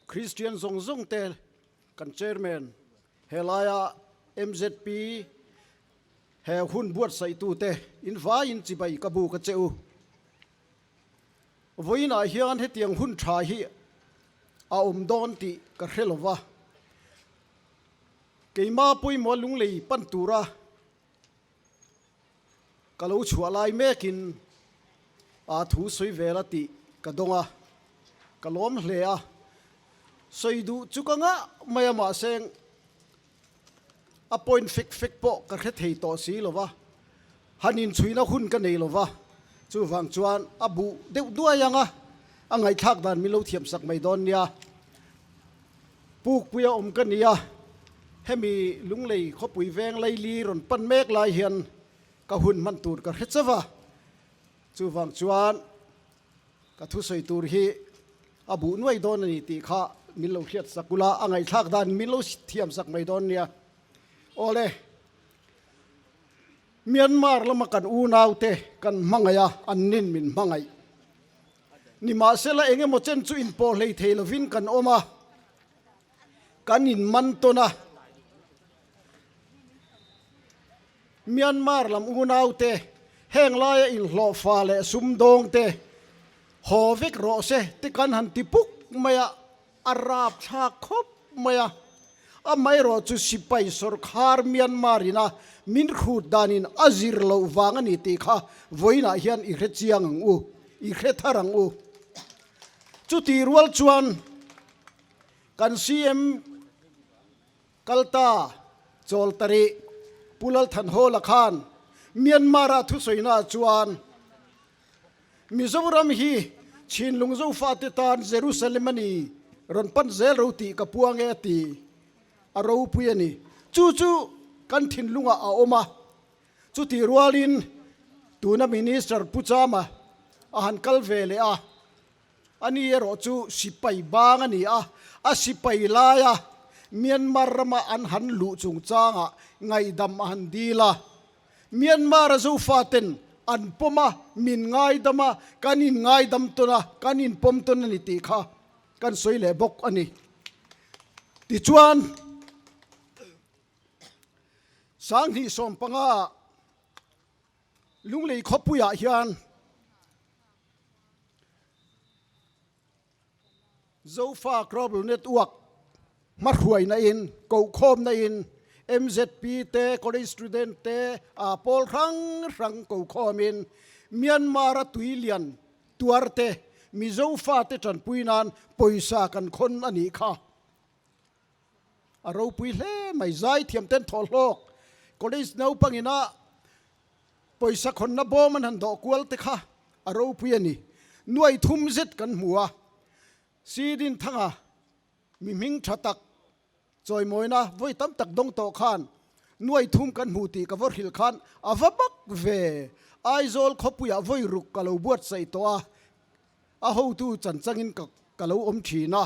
Christian zong te kan chairman helaya MZP he hun Buatsaihtu te in vain Sipai kabu ka cheu voina hian he tiang hun tha hi a don ti ka relova keima pui mo lunglei pantura kalau chualai mekin a thu soi vela ti kadonga kalom hlea soidu chukanga mayama seng a point fik po ka khet hei to si lova hanin chuina hun ka nei lova chu wang chuan abu deu duayanga angai thak dan milo thiam sak mai don nia puk puya ka nia hemi lunglei khopui Venglai li ron pan mek lai hian ka hun man tur ka khet chawa chu wang chuan ka thu soi tur hi abu nuai don ani ti kha milo khiat sakula angai thak dan milo thiam sak mai don nia ole Myanmar lama kan unaute kan mangaya annin min mangai ni ma sela enge mo chen chu in po lei theilovin kan oma kan in man tona Myanmar lam unaute heng lai in lova le sumdong te hovik ro se ti kan han tipuk maya arab tha khop maya amai ro chu Sipai Sorkar Myanmar-ina min khut danin azir lo wangani ti kha voina hian i rechiang u i retharang u chu ti rual chuan kan CM kalta choltari pulal than ho lakhan Myanmar-a thu soina chuan Mizoram hi chin lung Zofate tan Jerusalem ani ron pan zel ro ti ka puange ti aro puyani chu kan thin lunga a oma chu ti rualin tuna minister puchama ahan kalvele a ani ero chu Sipai bang ani a Sipai laya Myanmar rama an han lu chung changa ngai dam han dila Myanmar Zofaten an poma min ngai dama kanin ngai dam tona kanin pom tona ni ti kha kan soile bok ani ti chuan sang hi som panga lunglei khopuya hian Zofa Global Network มาหวยนะอินกูโคมนะอิน MZP เตคอร์สตูเดนเตปอลรังกูโคมินเมียนมาร์ตุยเลียนตัวเตมีโซฟาเตจันปุยนานปุยสากันคนอันนี้ค่ะเราปุยเล่ไม่ใจเทียมเต้นทอลโลกก็ได้สนาวปังอินะปุยสักคนนับบมันหันดอกวลเตค่ะเราปุยนี่หน่วยทุ่มเจ็ดกันหัวซีดินทั้งมีมิงชัตักจอยมวยนะไว้ตั้มตักดงโตขานหน่วยทุ่มกันหูตีกับวอร์ฮิลขานอาวบักเวไอโซลขบุยไว้รุกกะลูบวชใส่ตัวหูตูจันจังอินกะลูอมชีนะ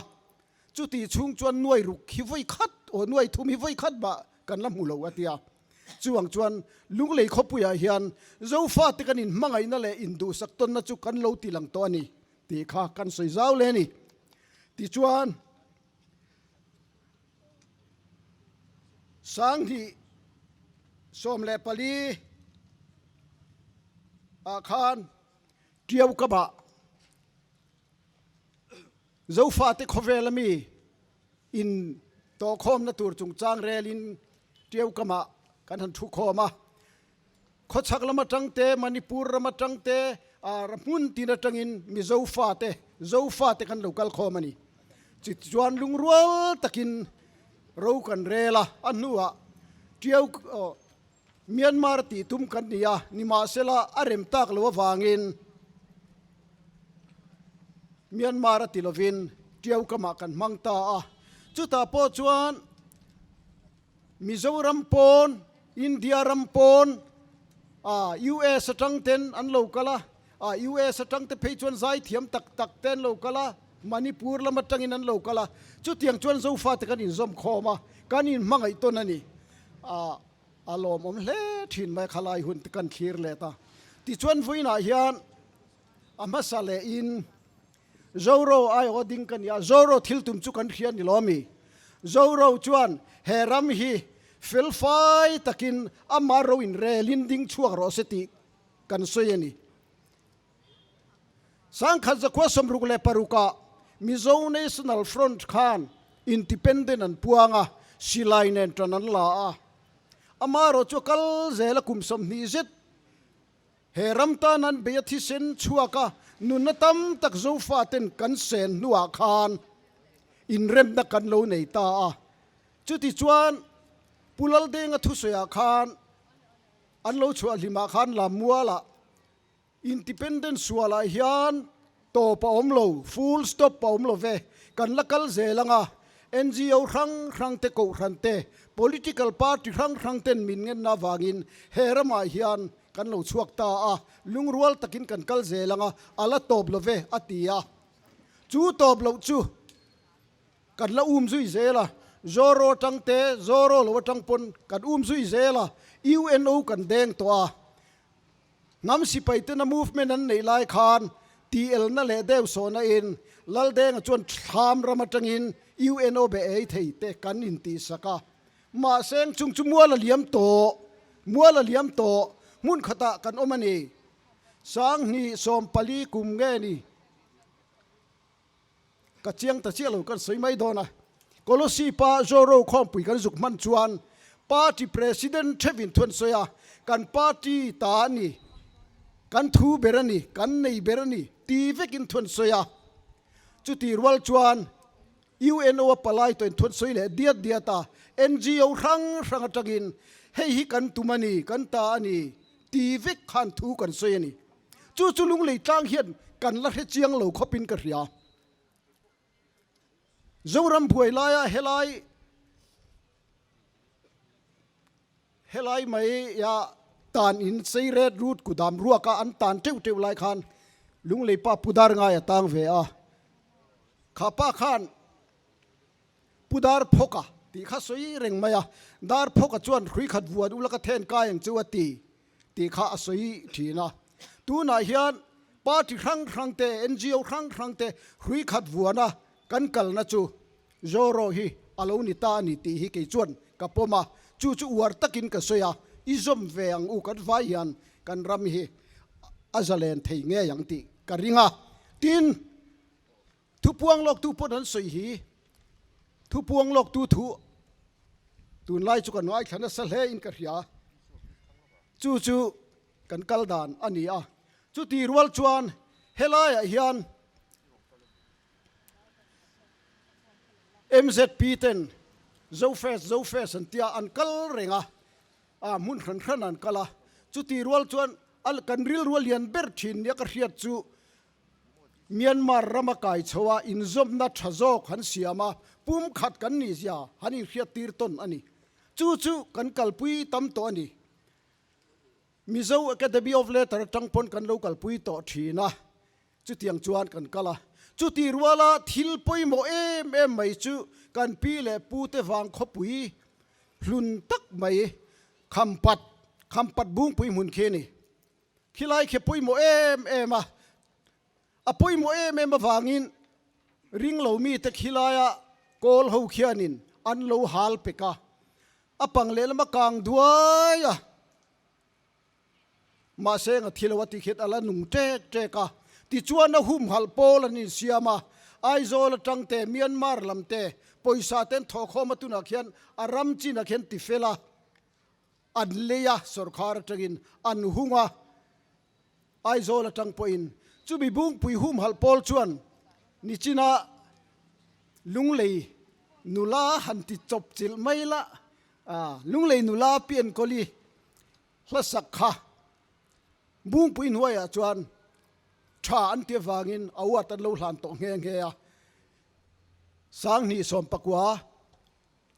จุดที่ชุงจวนหน่วยรุกฮิไว้คัดโอ้หน่วยทุ่มฮิไว้คัดบะกันลำหูเหลวะเตียจวงจวนลุงเลยขบุยเฮียนโซฟาติกันอินมังไงนั่นแหละอินดูสักต้นนะจุกันลูตีหลังตัวนี้ตีข้ากันสวยเจ้าเลยนี่ตีจวนสังที่สมเลปลีอาคารเดียวกบะเจ้าฟาติคเวลมีอินโตคมนตัวจงจางเรลินเดียวกบะกันทันทุกขมาขดสักละมาจังเตมณิปุระมาจังเตรมุนตีนจังอินมีเจ้าฟาเตกันลูกลขอมานี่จิตจวนลุงรัวตะกินเรากันเรล่ะอันนู้อ่ะเที่ยวเมียนมาร์ตีตุ้มกันนี่นิมาเซล่าอารมตักลววางอินเมียนมาร์ตีลวินเที่ยวกมากันมังตาจุดตาโปจวนมิโซรัมปอนอินเดียรัมปอนUS จังเต็นอันโลกละUS จังเตเพจวนไซเทียมตักเต็นโลกละมณิปุระมาจังอินอันโลกละจุดyang chuan Zofa te kan in zom khoma kan in mangai to nani alom om le thin mai khalai hun te kan khir le ta ti chuan voina hian amasale in zoro ai oding kan ya zoro thil tum chu kan khian ni lomi zoro chuan heram hi filfai takin amaro in relin ding chuak ro seti kan soyani sang khaza kwa somruk le paruka Mizo National Front Khan Independent and Puanga Silai Nentranan La Amaro Chokal Zela Kumsam Nizit Heramtanan Beatisen Chuaka Nunatam Tak Zofaten Kansen Nua Khan In Remda Kanlo Neita Chuti Chuan Pulal Denga Tusoya Khan Anlo Chua Lima Khan La Muala Independent Suala Hian to pa omlo full stop pa omlo ve kan lakal zelanga NGO rang te ko rante political party rang ten min ngen na wangin herama hian kan lo chuak ta lungrual takin kan kal zelanga ala top lo ve atia chu top lo chu kan la zui zela zoro tangte zoro lo tangpon kan zui zela UNO kan deng to ngam sipai te na movement an nei lai khan TL na le dew so na in lal deng chuan tham ramatangin UNO be ei thei te kan in ti saka ma seng chung chu muala liam to mun khata kan omani sang ni som pali kum nge ni ka chiang ta chialo kan soi mai dona kolosi pa zoro khom pui kan zuk man chuan party president Thevin thun soya kan party ta ni kan thu berani kan nei berani ti vekin thun soya chu ti rwal chuan UNO palai to thun soi le dia ta NGO rang atagin hei hi kan tumani kan ta ani ti vek khan thu kan soi ani chu lunglei tlang hian kan la he chiang lo khopin ka ria zoram buai laya helai mai ya tan in sei red root kudam ruaka an tan teu lai khan lunglei pa pudar nga ya tang ve khapa khan pudar phoka ti kha soi reng maya dar phoka chuan hrui khat vuan ulaka then ka yang chuati ti kha soi thina tu na hian party rang te NGO rang te hrui khat vuana kan kal na chu zoro hi alo ni ta ni ti hi ke chuan kapoma chu war takin ka soya izom ve ang u kan vai hian kan ram hi azalen thei nge yang ti karinga tin ทุพวงลอกตูปนั้นสวยหีทุพวงลอกตูถูตูนไล่จุกันน้อยขันสะเลอินกระยาจู่กันกัลดานอันนี้จู่ตีรัวชวนเฮลัยฮิอัน MZP เต็นZofaสันติอันกัลเริงมุนขันอันกัลจู่ตีรัวชวนอันกันริลรัวเลียนเบิร์ชินเนี่ยกระเทียดจู่เมียนมารำกายชัวอินซอมนัดชะโจขันเสียมาปุ่มขัดกันนี่เสียฮันนี่เขียดตีร์ต้นอันนี้จู่กันกัลปุยตั้มตัวนี้มิโซอะคาเดมี่ออฟเลเตอร์จังปนกันโลกัลปุยต่อทีนะจู่เตียงจวนกันกัลจู่ตีรัวละทิลปุยโมไม่จู่กันปีเล่ปูเตวังขปุยลุนตักไม่คำปัดบุ้งปุยมุนเคนี่ขี้ไล่เขปุยโมมาปุยโมมาฟังอินริงเหลามีตะขี้ไล่โกลหูเขียนินอันโลฮัลเปกาปังเลลมากางด้วยมาเสงทิลวัติเขตอะไรหนุ่งเจ๊กะที่ชวนหุ่มฮัลโปลนินเสียมาไอโซลจังเตเมียนมาร์ลำเตปอยซาเตนทอคอมาตุนักเขียนอารัมจีนักเขียนติเฟลาอันเลียสรคาร์จักินอันหุงไอโซลจังปอยน์จูบิบุงปุยหุ่มฮัลโปลชวนนิจินาลุงเลยนุลาหันติจบจิลไม่ละลุงเลยนุลาเปลี่ยนกอลีละสักค่ะบุงปุยหน่วยชวนชาอันเทียฟังอินเอาวัดตันโลหลานตกเงี้ยสังนี่สมปักว่า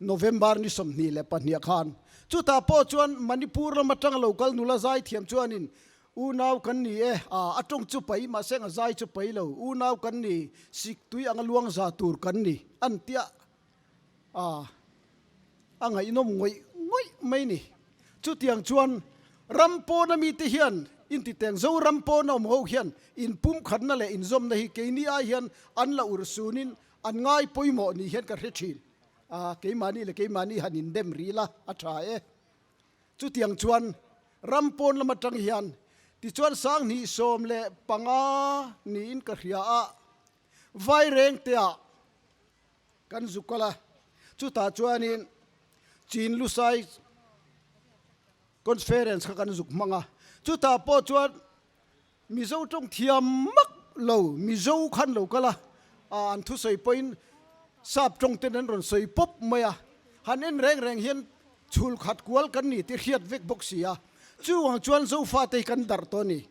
โนเวมบาร์นี่สมนี่แหละปัญญาคานจุดตาโปชวนมณิปูร์มาจังโลกัลนุลาใจเทียมชวนินอูนาวกันนี่อัตรงจุไปมาเสงใจจุไปเลวอูนาวกันนี่สิกตุยอังลวงซาตูร์กันนี่อันเตียอังไงนมงวยไม่นี่จุดเตียงชวนรำโปนมีติเฮียนอินติเตียงโซรำโปนเอาหมูเฮียนอินปุ่มขันนั่นแหละอินซอมนะฮิเกนี่อาเฮียนอันละอุรสูนินอันง่ายปุยหมอนี่เฮียนกับเรชินเกมานี่เลยเกมานี่หันอินเดมรีละอัตราจุดเตียงชวนรำโปนละมาจังเฮียนที่ชวนสร้างนี่สมเละปังนี่อินกระเฮียไวเร่งเตียกันสุกละจุดตาชวนอินจีนลุไซคอนเฟอเรนซ์กันสุกมังจุดตาโปชวนมิโซจงเทียมมักเหลามิโซขันเหลาก็ละอันทุสอยปอยน์ทราบจงเต้นนั้นรอนสอยปุ๊บเมียหันเอ็นแรงเฮียนชูลขัดกวลกันนี่ที่เขียดเวกบกเสียจู่หางชวนโซฟาเตกันดัรตัวนี้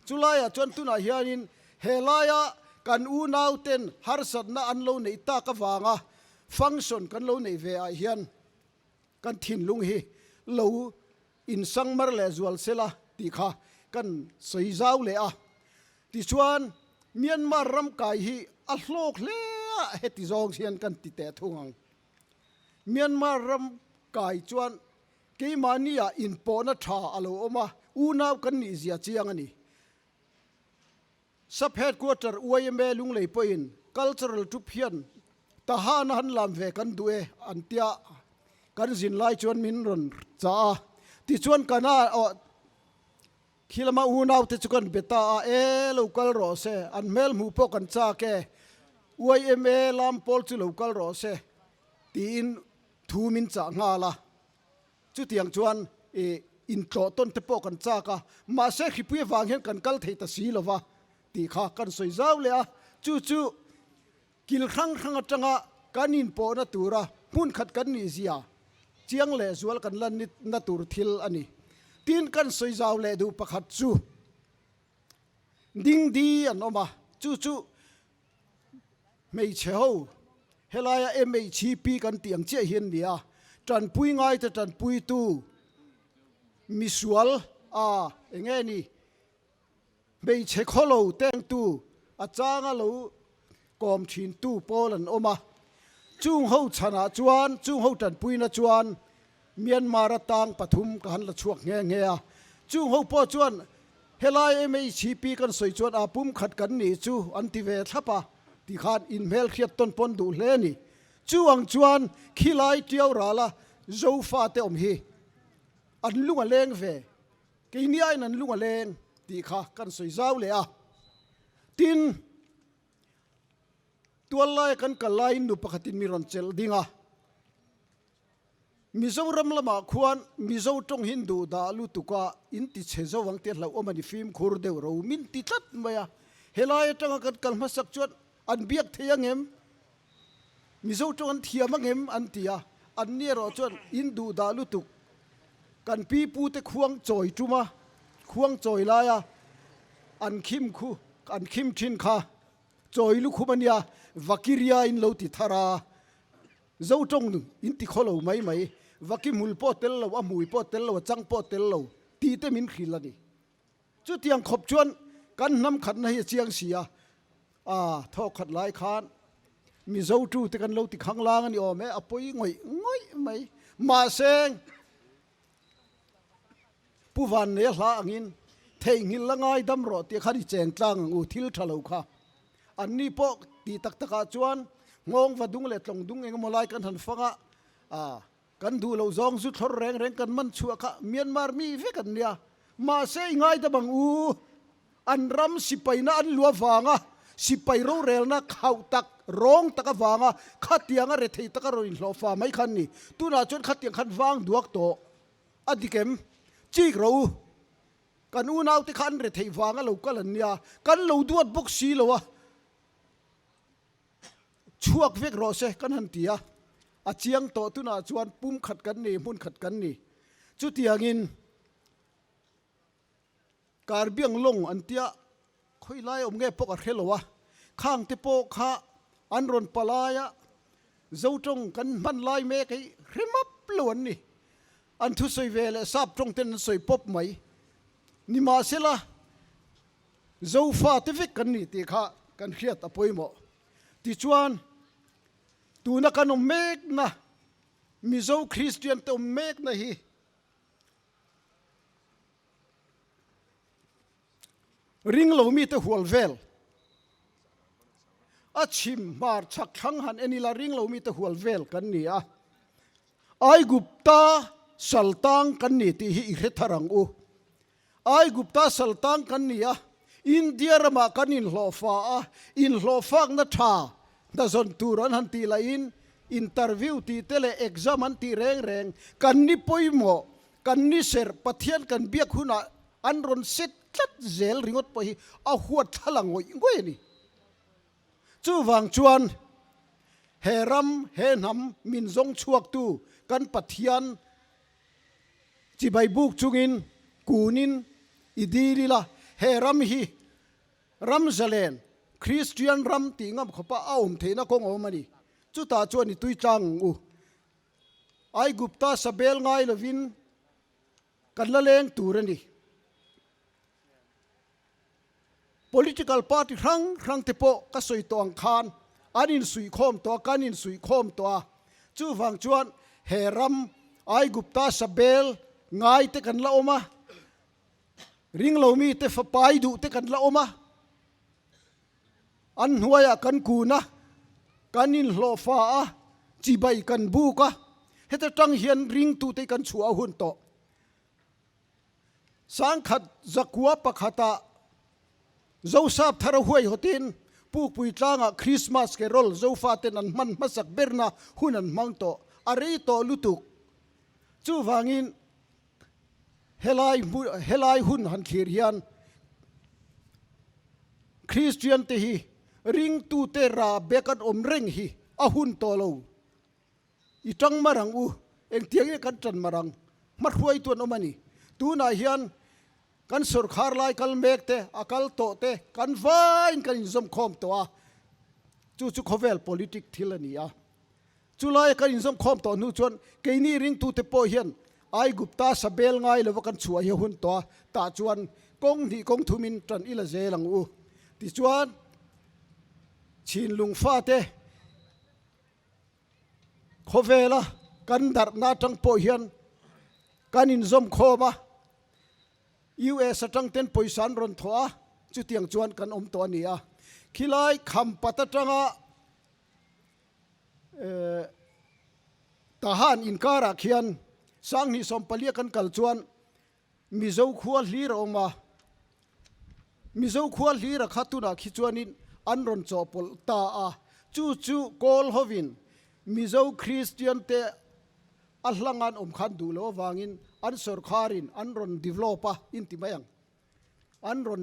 จุลายชวนตุนาเฮียนินเฮลายกันอูนาวเต้นฮาร์สัตน่าอันโลในตากวางฟังก์ชันกันโลในเวียเฮียนกันถิ่นลุงฮีโลอินสังมารเลจวลเซลาตีข้ากันสวยเจ้าเลยที่ชวนเมียนมารำกายฮีอัลโลกเล่เฮติจองเชียนกันติเตะทุ่งเมียนมารำกายชวนเกมานียอินปอนัทาอโลอมาอูนาวกันนี่เสียเจียงนี่ซับเฮดควอเตอร์อวยเมลุงเลยปอยน์ cultural ทุเพียนทหารหันลำเวกันด้วยอันเตียกันสินไล่ชวนมินรอนจ้าที่ชวนกันคิลมาอูนาวที่จุกันเบต้าลูกลโรเซอันเมลมูปกันจ้าแกอวยเมลามพอลจุลูกลโรเซตีนทูมินจ้างาละจุดเตียงชวนอินโตต้นเตปกันจ้ากะมาเสกฮิปุยวางเห็นกันกัลเทตสีลวะตีข้ากันสวยเจ้าเลยจู่กิลครั้งจังกันอินปอนัตูระพุ่นขัดกันนี่เสียเจียงเล่จวลกันลันนิดนัตูรทิลอันนี้ตีนกันสวยเจ้าเล่ดูประคัดจู่ดิ้งดีอันออกมาจู่ไม่เชี่ยวเฮลายไม่ชีปีกันเตียงเชี่ยเห็นเดียจันปุยง่ายแต่จันปุยตูมิสวลเองนี่ไม่เช็คฮัลโหลเต็งตูอาจารย์ฮัลโหลกอมชินตูโปลันออกมาจุงเขาชนะจวนจุงเขาจันปุยนะจวนเมียนมาระตังปฐุมกันละช่วงเงี้ยจุงเขาพอจวนเฮลายไม่ชีปีกันสวยจวนปุ่มขัดกันนี่จูอันติเวทับที่ขาดอินเมลเขียดต้นปนดูเลนี่จู่อังจวนขี้ไล่เที่ยวราละโซฟาเตอมฮีอันลุงอเลงเวกินยัยนันลุงอเลงตีข้ากันสวยเจ้าเลยติน ตัวไล่กันกลายนุปกติมีรอนเจลดิงะมิโซรัมละมาควรมิโซจงฮินดูดาลุตุกะอินติเชโซวังเตียนเราอมันฟิล์มคูร์เดวเรามินติตัดมาเฮลายจังกันกันมาสักจวนอันเบียกเทียงเอ็มมิโซจงอันเทียมังเอ็มอันเตียอันนี้เราจวนอินดูดาลุตุกกันปีปูเตควงจอยจุมาควงจอยลายอันคิมคูอันคิมชินคาจอยลุคุมันยาวักิริยาอินโลติธาราเจ้าจงนึงอินติขอเราไม่วักิมุลปอเตลเราอมุยปอเตลเราจังปอเตลเราตีเตมินขีลนี่จุดยังขบชวนกันนำขันให้เจียงเสียทอขัดหลายคานมีเจ้าจูแต่กันเราติขังล่างนี่อ๋อแม่อปอยง่อยไม่มาเซงผู้วันเนี่ยละงินเทงินละง่ายดำรอตีขัดแจงจังอุทิลทะเลค่ะอันนี้พวกตีตักตะกาจวนงงว่าดุงเล็ดลงดุงเองมาไล่กันหันฟังกันดูเราจองสุดทรแรงกันมันชัวค่ะเมียนมามีเวกันเนี่ยมาเสียง่ายแต่บางอันรำสิไปนะอันลัวฟางสิไปโรเรลนะเขาตักร้องตะกฟางขัดเตียงเรทีตะกโรอินลอฟ้าไม่คันนี่ตุน่าจนขัดเตียงขัดฟางดวกโตอดีเข็มจีกเรากันนาวที่ขันเรทีฟางเราก็ลันเนี่ยกันเราดวดบุกซีเราช่วงเวกรอเซกันหันเตียอาเจียงโตตุน่าชวนปุ่มขัดกันนี่มุนขัดกันนี่จุดที่ยินการเบี่ยงลงอันเตียค่อยไล่อมเงยปกอะไรหรอวะข้างที่ปกขาอันรอนปลายเจ้าจงกันมันไล่เมฆให้เรมับล้วนนี่อันทุสวยเวลทราบจงเต้นสวยปบไหมนี่มาเสละโซฟาที่ฟิกกันนี่ตีข้ากันเครียดอภัยหมอที่ชวนตูนักกันอมเมกนะมิโซคริสเตียนตัวเมกนะฮีริงเรามีแต่หัวเวลอาชิมมาร์ชักขังหันเอนิลาริงเรามีแต่หัวเวลกันนี่ไอกุปตาสัลตังกันนี่ที่ฮิอิเรทารังไอกุปตาสัลตังกันนี่อินเดียรามากันอินโลฟานัทาดาซอนตูรันหันตีลาอินเตอร์วิวตีเตเลเอ็กซามันตีแรงกันนี่ปอยโมกันนี่เสร์ปะเทียนกันเบียกหุนาอันรอนเซ็ตจัดเซลริงอดปอยเอาหัวทะลังงอยนี่จู่วังชวนเฮรัมเฮนัมมินซงชวกตูกันปะเทียนจีใบบุกจุงินกูนินอิดีลีละเฮรัมฮีรัมเซเลนคริสเตียนรัมติงามขปะเอาเทนะกงเอามานี่จุตาจวนนี่ตุยจังไอกุปตาสเบลง่ายลวินกันละเลงตูรันนี่ political party ครั้งเตโปก็สวยตัวอังคารอันนินสุยโคมตัวกันนินสุยโคมตัวจู่ฟังจวนเฮรัมไอกุปตาสเบลง่ายเตกันละอมาริงเรามีเตฟปายดูเตกันละอมาอันหัวยกันกูนะกันนินโลฟ้าจีใบกันบูกะเฮตจังเฮียนริงตูเตกันชัวหุ่นโตสังขัดจักวัวปะขตาโจซาบทาร์หวยหตินผู้ปุยจางคริสต์มาสเกโรลโจฟาเตนันมันมาสักเบรนาหุ่นันมังโตอะไรโตลุตุกจู่วังอินเฮลายหุ่นหันขีริยันคริสเตียนเตฮีริงตูเตราเบกันอมเร่งฮีอาหุ่นโตโลอีจังมารังเอ็งเตียงกันจันมารังมัดหวยตัวนอมันนี่ตูนายฮิยันกันสุรคาร์ไลกันเมกเตอากาลโตเตกันวายกันอินซอมคอมตัวจู่ขเวล politic ทิลนี่จู่ไลกันอินซอมคอมตัวนู้ชวนเกนี่ริงตูเตโปเฮียนไอกุปตาสเบลง่ายเลยว่ากันชัวเฮหุ่นตัวตาชวนกงที่กงทุมินจันอิละเจลังที่ชวนชินลุงฟ้าเตขเวลกันดัดนาจังโปเฮียนกันอินซอมคอมาUS จังเต็นปอยสันรอนทัวจุดเตียงจวนกันตัวนี้ขี้ไล่คำปัตจังทหารอินการะเขียนสังนิสมปเลียกันกัลจวนมิโซขวาลีระออกมามิโซขวาลีระขัตุนาขี้จวนินอันรอนจอปลตา chu kol hovin mizo Christian te ahlangan khan du lo wangin an sorkarin an ron developa intimayang an ron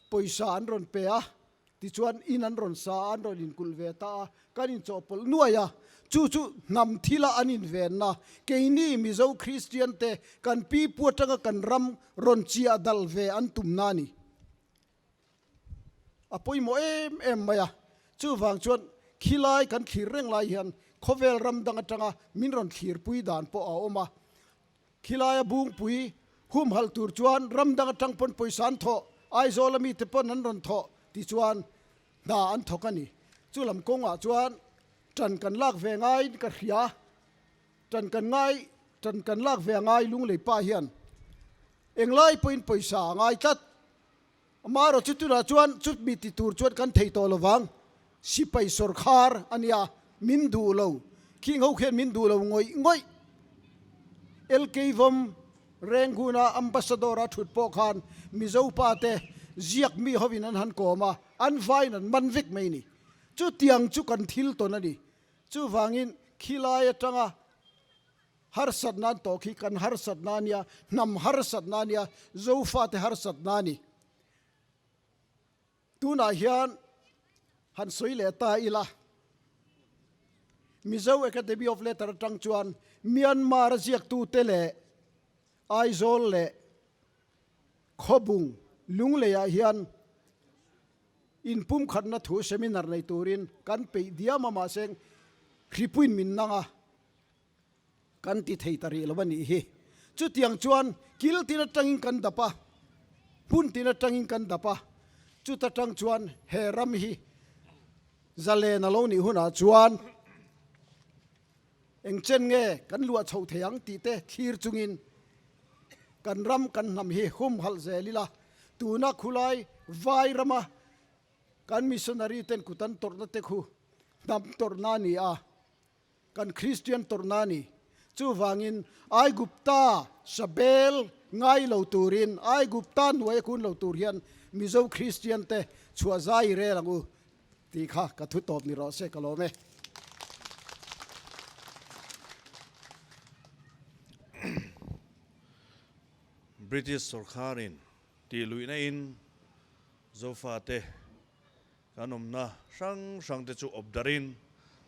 poisa an ron pea ti chuan in an ron sa an ron in kulveta kanin chopol nuaya chu nam thila anin ven na keini mizo Christian te kan pi puatanga kan ram ron chia dal ve an tumnani apoi mo em maya chu wang chuan khilai kan khir reng lai hian khovel ram dang atanga min ron khir pui dan po a oma khilai bung pui hum hal tur chuan ram dang atang pon poisan tho ai zolami te pon an ron tho ti chuan da an thokani chu lam konga chuan tran kan lak ve ngai ka khia tran kan lak ve ngai lunglei pa hian englai point poisa ngai tat amaro chutura chuan chut mi ti tur chuan kan thei to lowang Sipai Sorkar ania min du lo king ho khen min du lo ngoi LK vom renguna ambassadora thut po khan mizo pa te ziak mi hovin an han koma an vain an manvik mai ni chu tiang chu kan thil to na ni chu wangin khilai atanga har sadnan to khi kan har sadnania nam har sadnania Zofa te har sadnani tuna hian han soile ta ila Mizo Academy of Letter tang chuan Myanmar ziak tu tele aizol le khobung lunglei a hian in pum khatna thu seminar nei turin kan pe dia mama seng hripuin min nanga kan ti thei tari lawani hi chu tiang chuan kil tina tangin kan dapa hun tina tangin kan dapa chu ta tang chuan he ram hi zale na lo ni huna chuan eng chen nge kan lua chho theyang ti te khir chungin kan ram kan nam hi hum hal zelila tuna khulai vai rama kan missionary ten kutan torna te khu dam torna ni a kan Christian torna ni chu wangin ai gupta sabel ngai lo turin ai gupta nuai kun lo tur hian mizo Christian te chua zai re langu ti kha ka thu top ni ro se kalome British Sorkarin ti Hlui na in Zofate kanomna sang te chu obdarin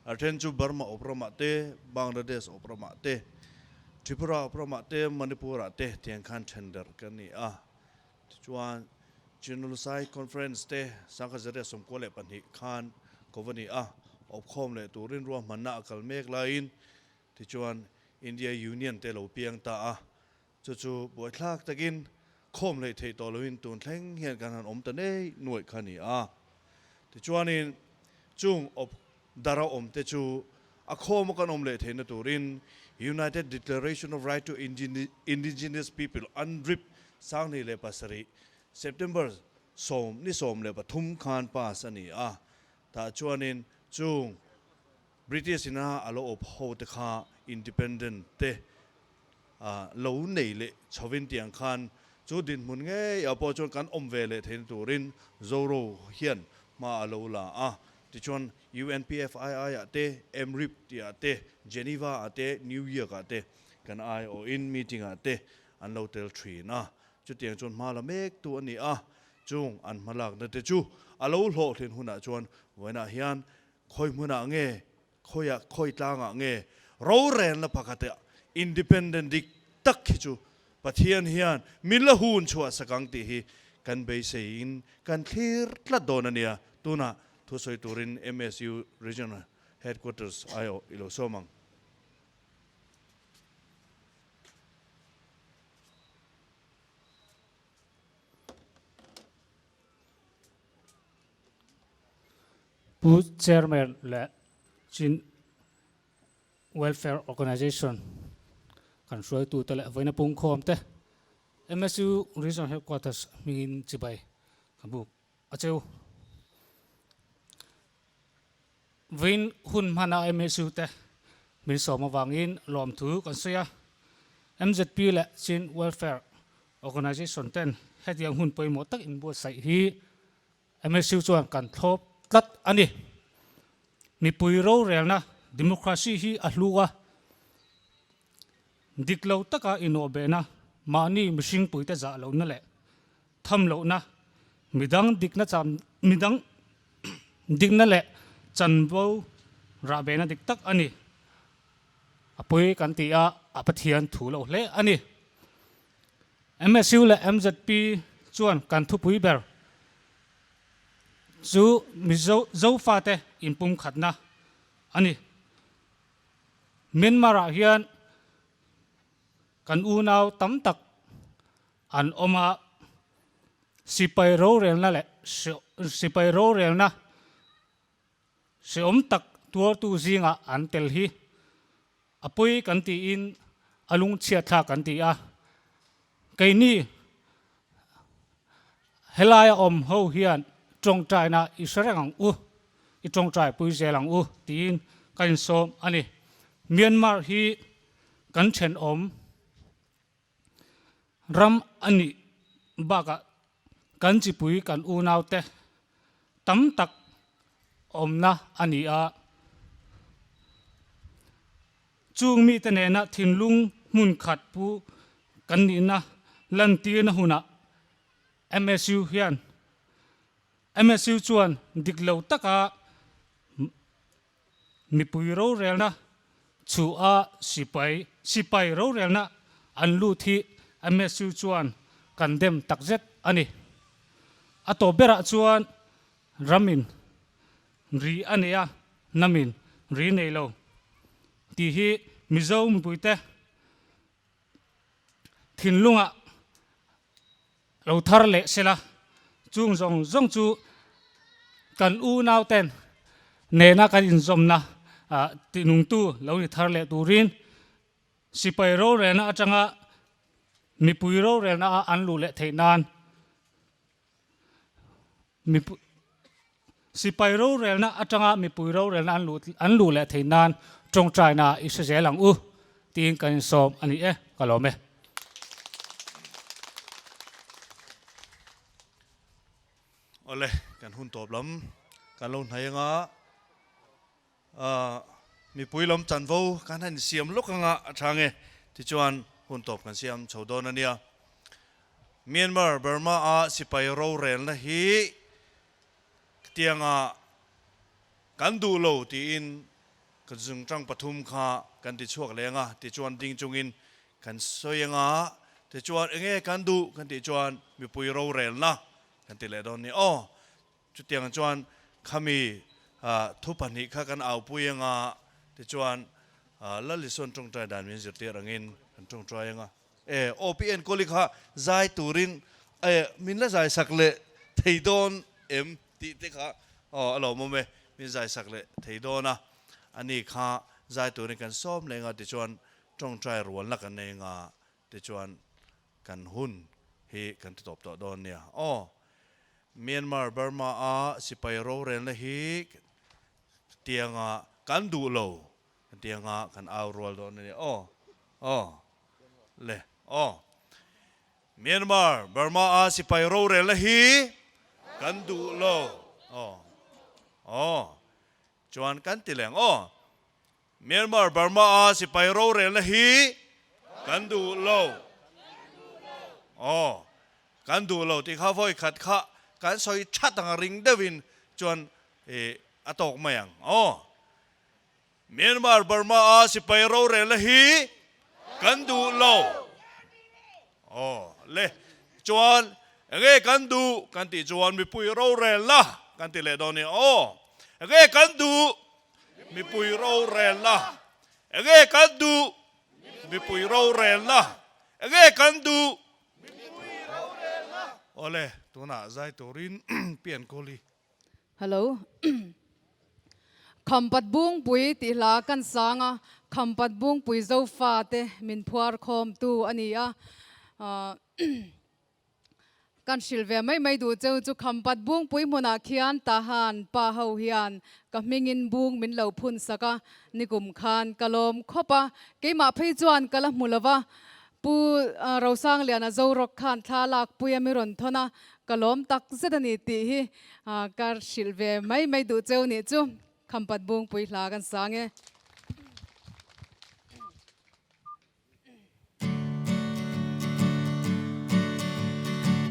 athen chu Burma oprama te Bangladesh oprama te Tripura oprama te Manipura te tiang khan tender kani a chuan General Sai Conference te sangkazare somkole panhi khan kovani a opkhom le turin ro manna akal mek lain ti chuan India Union te lo piang ta a chu boi thlak takin khom le thei to loin tun thleng hian kan han om ta nei nuai khani a ti chuanin chung op dara om te chu a khom kan om le theina turin United Declaration of Right to Indigenous People unrip sang ni le pasari September som le pathum khan pas ani a ta chuanin chung British ina alo op ho te kha independent te lo nei le chawin tiang khan chu din mun nge ya po chon kan om ve le thein turin zoro hian ma alo la a ti chon UNPFII ate MRIP ti ate Geneva ate New York ate kan ai o in meeting ate an lo tel 3 na chu tiang chon ma la mek tu ani a chung an malak na te chu alo hlo thin huna chon waina hian khoi muna nge khoi tlanga nge rorelna pakate independent dik tak khichu pathian hian mila hun chua sakang ti hi kan be sein kan thlir tla donania tuna thusoi turin MSU regional headquarters ayo ilo somang Booth chairman le chin welfare organization kan hruaitu tele voina pung khom te MSU regional headquarters mingin chibai kabu acheu Vin hun mana MSU te min soma wangin lom thu kan soya MZP le chin welfare organization ten hetiang hun poimo tak in Buatsaihtu hi MSU chuan kan thlop tlat ani mi pui rorelna democracy hi a hluwa diklo taka inobena mani mishing puite za lo na le tham lo na midang dikna cham midang dikna le chanbo ra bena dik tak ani apoi kan ti a apathian thu lo le ani MSU le MZP chuan kan thu pui ber chu mizo Zofate impum khatna ani Myanmar-a hian kan unaw tam tak an oma sipai rorelna le sipai rorelna se om tak tuar tu zingah an tel hi apoi kan ti in alung chia tha kan ti a cái ni helai om ho hian trong trai na israel u i trong trai pui zelang u tin kan som ani Myanmar hi kan chen om ram ani baka kan chi pui kan u nau te tam tak om na ani a chung mi te ne na thin lung mun khat pu kan ni na lan ti na huna MSU hian MSU chuan diklo taka mi pui rorelna chu a sipai rorelna an lu thi MSU chuan kan dem takzet ani ato bera chuan ramin ri ania namin ri neilo ti hi mizo mi puite thin lunga lo thar le sela chung zong chu kan u nau ten ne na kan in zom na tinung tu lo ni thar le turin sipai rorelna atanga mi pui rorelna an lu le theinan mi sipai rorelna atanga mi pui rorelna an lu le theinan trong trai na isa zelang u tin kan som ani e kalome ole kan hun top lam kan lo nai nga mi pui lam chan vo kan han siam lok nga athange ti chuan hun top kan siam chodon ania Myanmar Burma a sipai rorelna hi tianga kan du lo ti in kan zung tang pathum kha kan ti chuak lenga ti chuan ding chungin kan soyanga ti chuan enge kan du kan ti chuan mi pui rorelna kan ti le don ni chu tiang chuan khami thu pani kha kan au puyanga ti chuan lalison tong trai dan min zirti rangin kan tong trai nga OPN kolikha zai turin min la zai sakle theidon em ti te kha alo mo me min zai sakle theidona ani kha zai turin kan som lenga ti chuan tong trai rual la kan nei nga ti chuan kan hun hi kan top to don nia Myanmar Burma a sipai rorelna hi tianga kan du lo tianga kan au rol don ni le Myanmar Burma a sipai rorelna hi kan du lo chuan kan ti leng Myanmar Burma a sipai rorelna hi kan du lo kan du lo ti kha voi khat kha kan soi chat ang ring devin chuan atok mayang Myanmar Burma a sipai rorelna hi kan du lo le chuan enge kan du kan ti chuan mi pui rorelna kan ti le don ni enge kan du mi pui rorelna enge kan du mi pui rorelna enge kan du ole tuna zai turin pian koli hello khampat bung pui ti la kan sanga khampat bung pui Zofa te min phuar khom tu ania kan silve mai du cheu chu khampat bung pui mona khian ta han pa ho hian ka mingin bung min lo phun saka nikum khan kalom khopa keima phei chuan kala mulawa pu rosang liana zorok khan thalak puya miron thona kalom tak zedani ti hi kar silve mai du cheu ni chu คำปัดบุงปุยลากันสังเง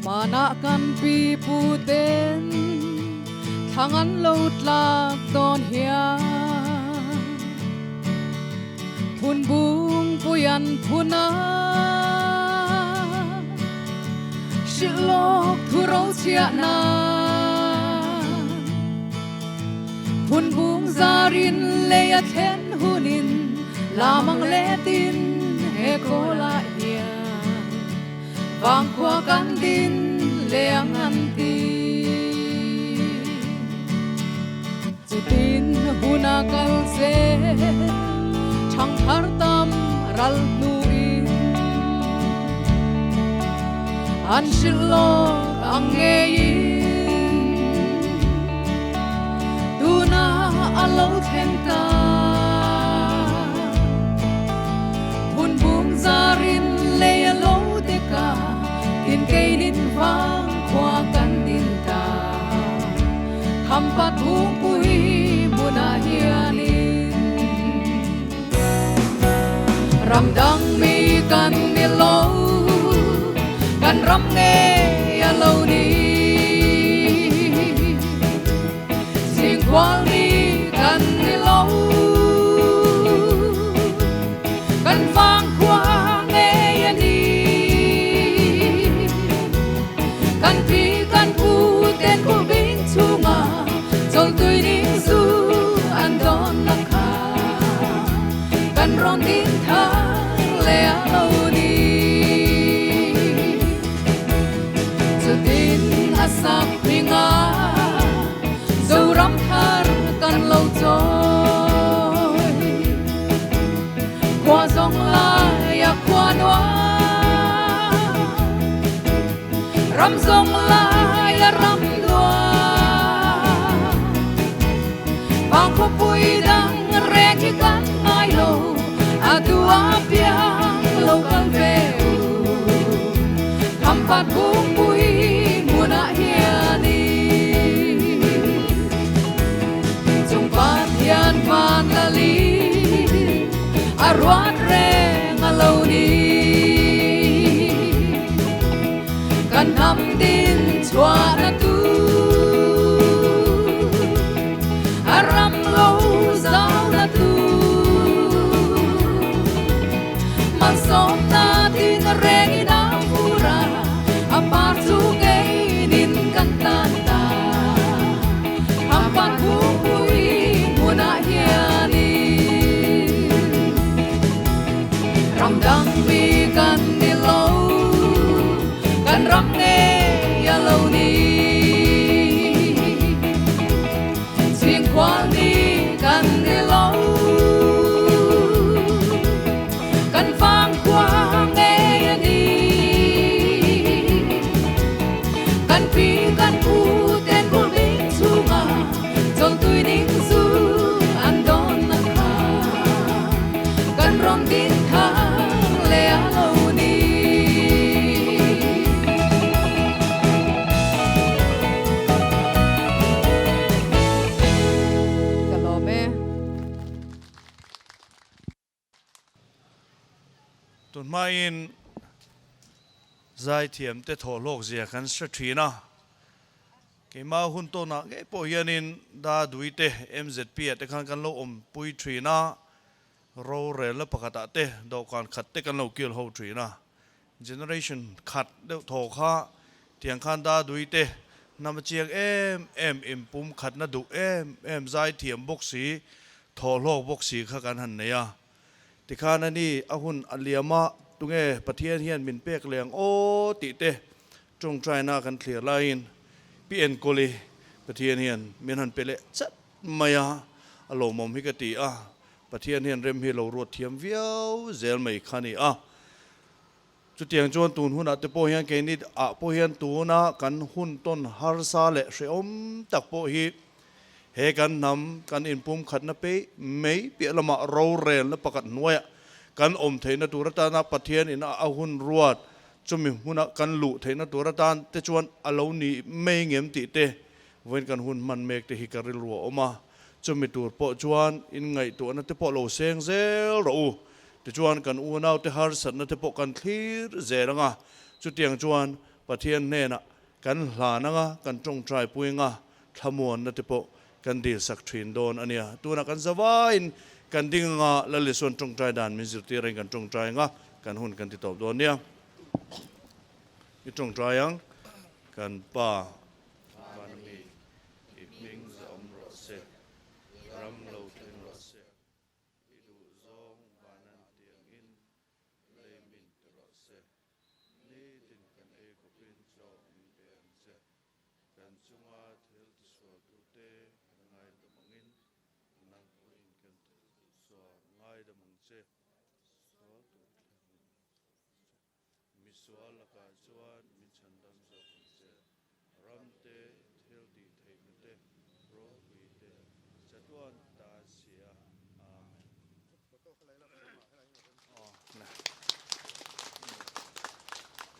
มานะกันปีปูเต้นทางอันโลดลากตอนเฮียพุนบุงปุยันพุนาชิโลกทุเราเชียนาพุนบุงซารินเลยเทนหุนินลามังเลตินเฮโกลาเฮียวางขวากันดินเลียงอันตีจุดินหุนากัลเซช่างทาร์ตามรัลนูอินอันชิโลอังเงยินดูนาอัลโลเทนตาพุนบุงซารินเลยโลเดกาดินเกยดินฟางขวากันดินตาคำปัดบุงปุยบุนาเฮียนินรำดังมีกันนิโลกันรำเงยโลนีเสียงควาลีกันนิโลกันฟังควาเงยนีกันพีกันพูเต้นกูบิงชูมาจนตุยนิ่งสู้อันโดนนักขากันร้องดินทางเลโลนีจุดินอาสักพิงาจะรำทารกันเล่าจอยขวาจงลายขวานัวรำจงลายรำนัวบางคนปุยดังแรงที่กันไม่โลอาดูอาเปียงโลกันเววคำปัดบุงปุยมัวนาเฮียนีจงปานเฮียนปานละลีอารวาดแรงอโลนีกันทำดินชวานาตูอารำโลสาวนาตูมันสมนาดินแรงน้ำฟูราอาปาจูเกดินกันตาตาอาปาทูปุยมุนาเฮียนีรำดังมีกันนิโลกันรำเนยโลนีเสียงควาลีกันนิโลกันฟังควาเงยนีกันพีกันพูเต้นกูลิงชูมาจนตุยนิ่งสู้อันโดนนักขากันร้องดินทางเลโลนีกะโลเม ตุนมาอินใจเทียมเตทอโลกเสียกันสักทีนะเกมาหุ่นโตนะเกปอยันินดาดุยเต MZP แต่ขันกันโลอมปุยทรีนะโรเรลปะกตะเตดอกการขัดเตกันโลกิลโฮทรีนะ generation ขัดเดทอข้าเทียงขันดาดุยเตนำเจียงอิมปุ่มขัดนะดุใจเทียมบกสีทอโลกบกสีข้ากันหันเนี่ยติข้านั่นนี่อาหุ่นอัลเลียมาตุงเอปะเทียนเฮียนมินเปกเลียงโอติเตจงใจน่ากันเคลียร์ไลน์พี่เอ็นโกลีปะเทียนเฮียนมินหันเปเลจัดมายาอารมณ์มฮิกติปะเทียนเฮียนเริ่มเฮโลรวดเทียมเวียวเซลไม่ขันนี่จุดเตียงจวนตูนหุ่นอัตโปเฮียนเกนิดโปเฮียนตูน่ากันหุ่นต้นฮาร์ซาเลเชอมตักโปฮีเฮกันนำกันอินปุ่มขัดนะเป้ไม่เปียละมาโรเรนและประกัดหน่วยกันอมเทนตัวรัตนาปะเทียนอินอาหุ่นรวดจุมิหุ่นกันลุเทนตัวรัตานเตจวนอลาวนีไม่เงียมติเตเว้นกันหุ่นมันเมกเตฮิการิลัวออกมา chu mi tur po chuan in ngai tu na te po lo seng zel ro ti chuan kan u nau te har sat na te po kan thlir zelanga chu tiang chuan pathian ne na kan hla nanga kan tong trai puinga thamuan na te po kan dil sak thin don ania tuna kan zawain kan dinga la le son tong trai dan min zir ti reng kan tong trai nga kan hun kan ti top don nia mi tong trai yang kan pa Miswal lakah chuan min chhan dam zok se ramte thil ti thei te ro hui te chatuan